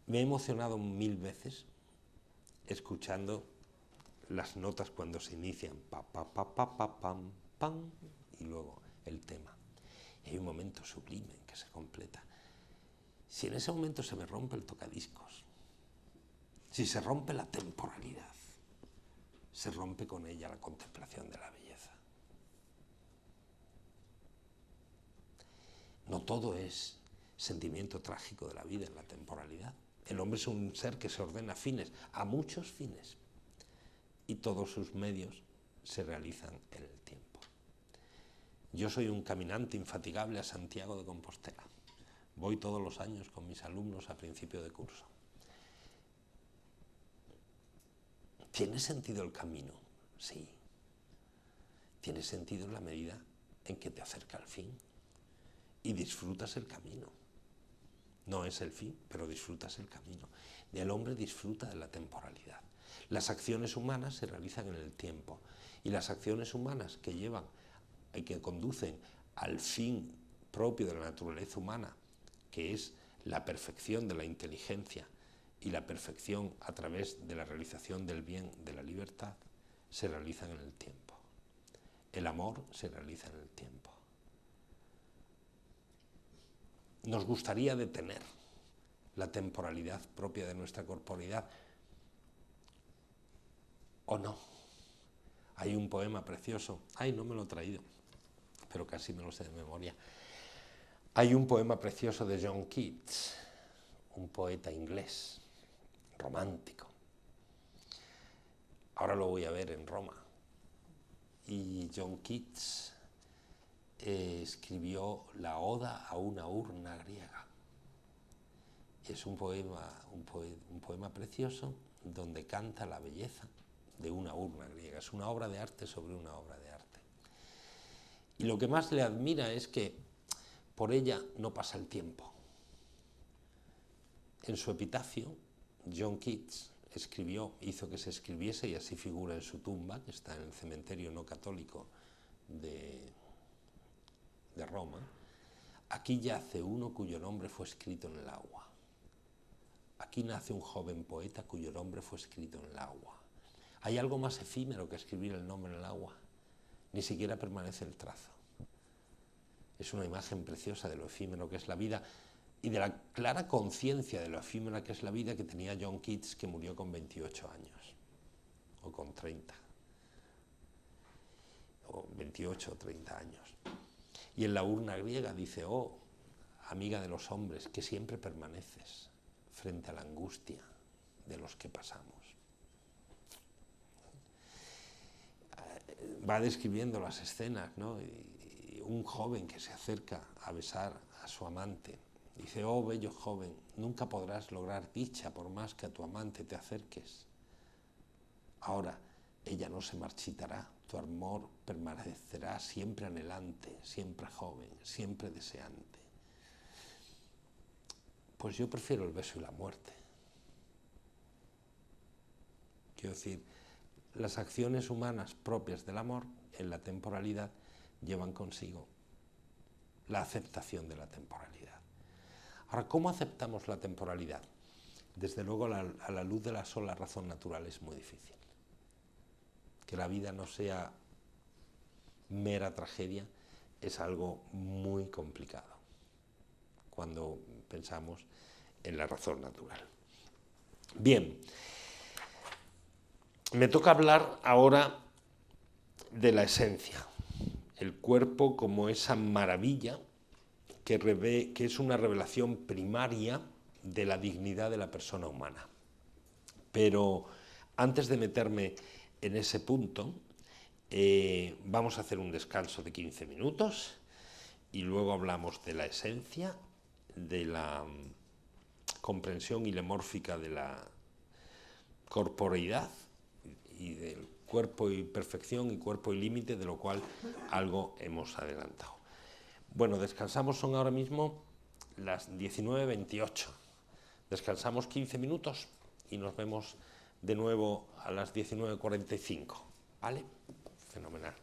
Me he emocionado 1000 veces escuchando las notas cuando se inician, pa, pa, pa, pa, pa, pam, pam, y luego el tema. Y hay un momento sublime en que se completa. Si en ese momento se me rompe el tocadiscos, si se rompe la temporalidad, se rompe con ella la contemplación de la belleza. No todo es sentimiento trágico de la vida en la temporalidad. El hombre es un ser que se ordena a fines, a muchos fines, y todos sus medios se realizan en el tiempo. Yo soy un caminante infatigable a Santiago de Compostela. Voy todos los años con mis alumnos a principio de curso. ¿Tiene sentido el camino? Sí. Tiene sentido en la medida en que te acerca al fin y disfrutas el camino. No es el fin, pero disfrutas el camino. El hombre disfruta de la temporalidad. Las acciones humanas se realizan en el tiempo y las acciones humanas que llevan y que conducen al fin propio de la naturaleza humana, que es la perfección de la inteligencia y la perfección a través de la realización del bien, de la libertad, se realizan en el tiempo. El amor se realiza en el tiempo. Nos gustaría detener la temporalidad propia de nuestra corporeidad, ¿o no? Hay un poema precioso, no me lo he traído, pero casi me lo sé de memoria. Hay un poema precioso de John Keats, un poeta inglés, romántico. Ahora lo voy a ver en Roma. Y John Keats escribió la Oda a una urna griega. Es un poema precioso donde canta la belleza de una urna griega. Es una obra de arte sobre una obra de arte. Y lo que más le admira es que por ella no pasa el tiempo. En su epitafio, John Keats hizo que se escribiese, y así figura en su tumba, que está en el cementerio no católico de Roma: aquí yace uno cuyo nombre fue escrito en el agua. Aquí nace un joven poeta cuyo nombre fue escrito en el agua. ¿Hay algo más efímero que escribir el nombre en el agua? Ni siquiera permanece el trazo. Es una imagen preciosa de lo efímero que es la vida y de la clara conciencia de lo efímera que es la vida que tenía John Keats, que murió con 28 años, o con 30, o 28 o 30 años. Y en la urna griega dice: oh, amiga de los hombres, que siempre permaneces frente a la angustia de los que pasamos. Va describiendo las escenas, ¿no? Y un joven que se acerca a besar a su amante dice: oh, bello joven, nunca podrás lograr dicha por más que a tu amante te acerques. Ahora ella no se marchitará, tu amor permanecerá siempre anhelante, siempre joven, siempre deseante. Pues yo prefiero el beso y la muerte. Quiero decir, las acciones humanas propias del amor en la temporalidad llevan consigo la aceptación de la temporalidad. Ahora, ¿cómo aceptamos la temporalidad? Desde luego, a la luz de la sola razón natural es muy difícil. Que la vida no sea mera tragedia es algo muy complicado cuando pensamos en la razón natural. Bien, me toca hablar ahora de la esencia, el cuerpo como esa maravilla que es una revelación primaria de la dignidad de la persona humana. Pero antes de meterme en ese punto, vamos a hacer un descanso de 15 minutos y luego hablamos de la esencia, de la comprensión ilemórfica de la corporeidad y del cuerpo y perfección y cuerpo y límite, de lo cual algo hemos adelantado. Bueno, descansamos, son ahora mismo las 19:28. Descansamos 15 minutos y nos vemos de nuevo a las 19:45, ¿vale? Fenomenal.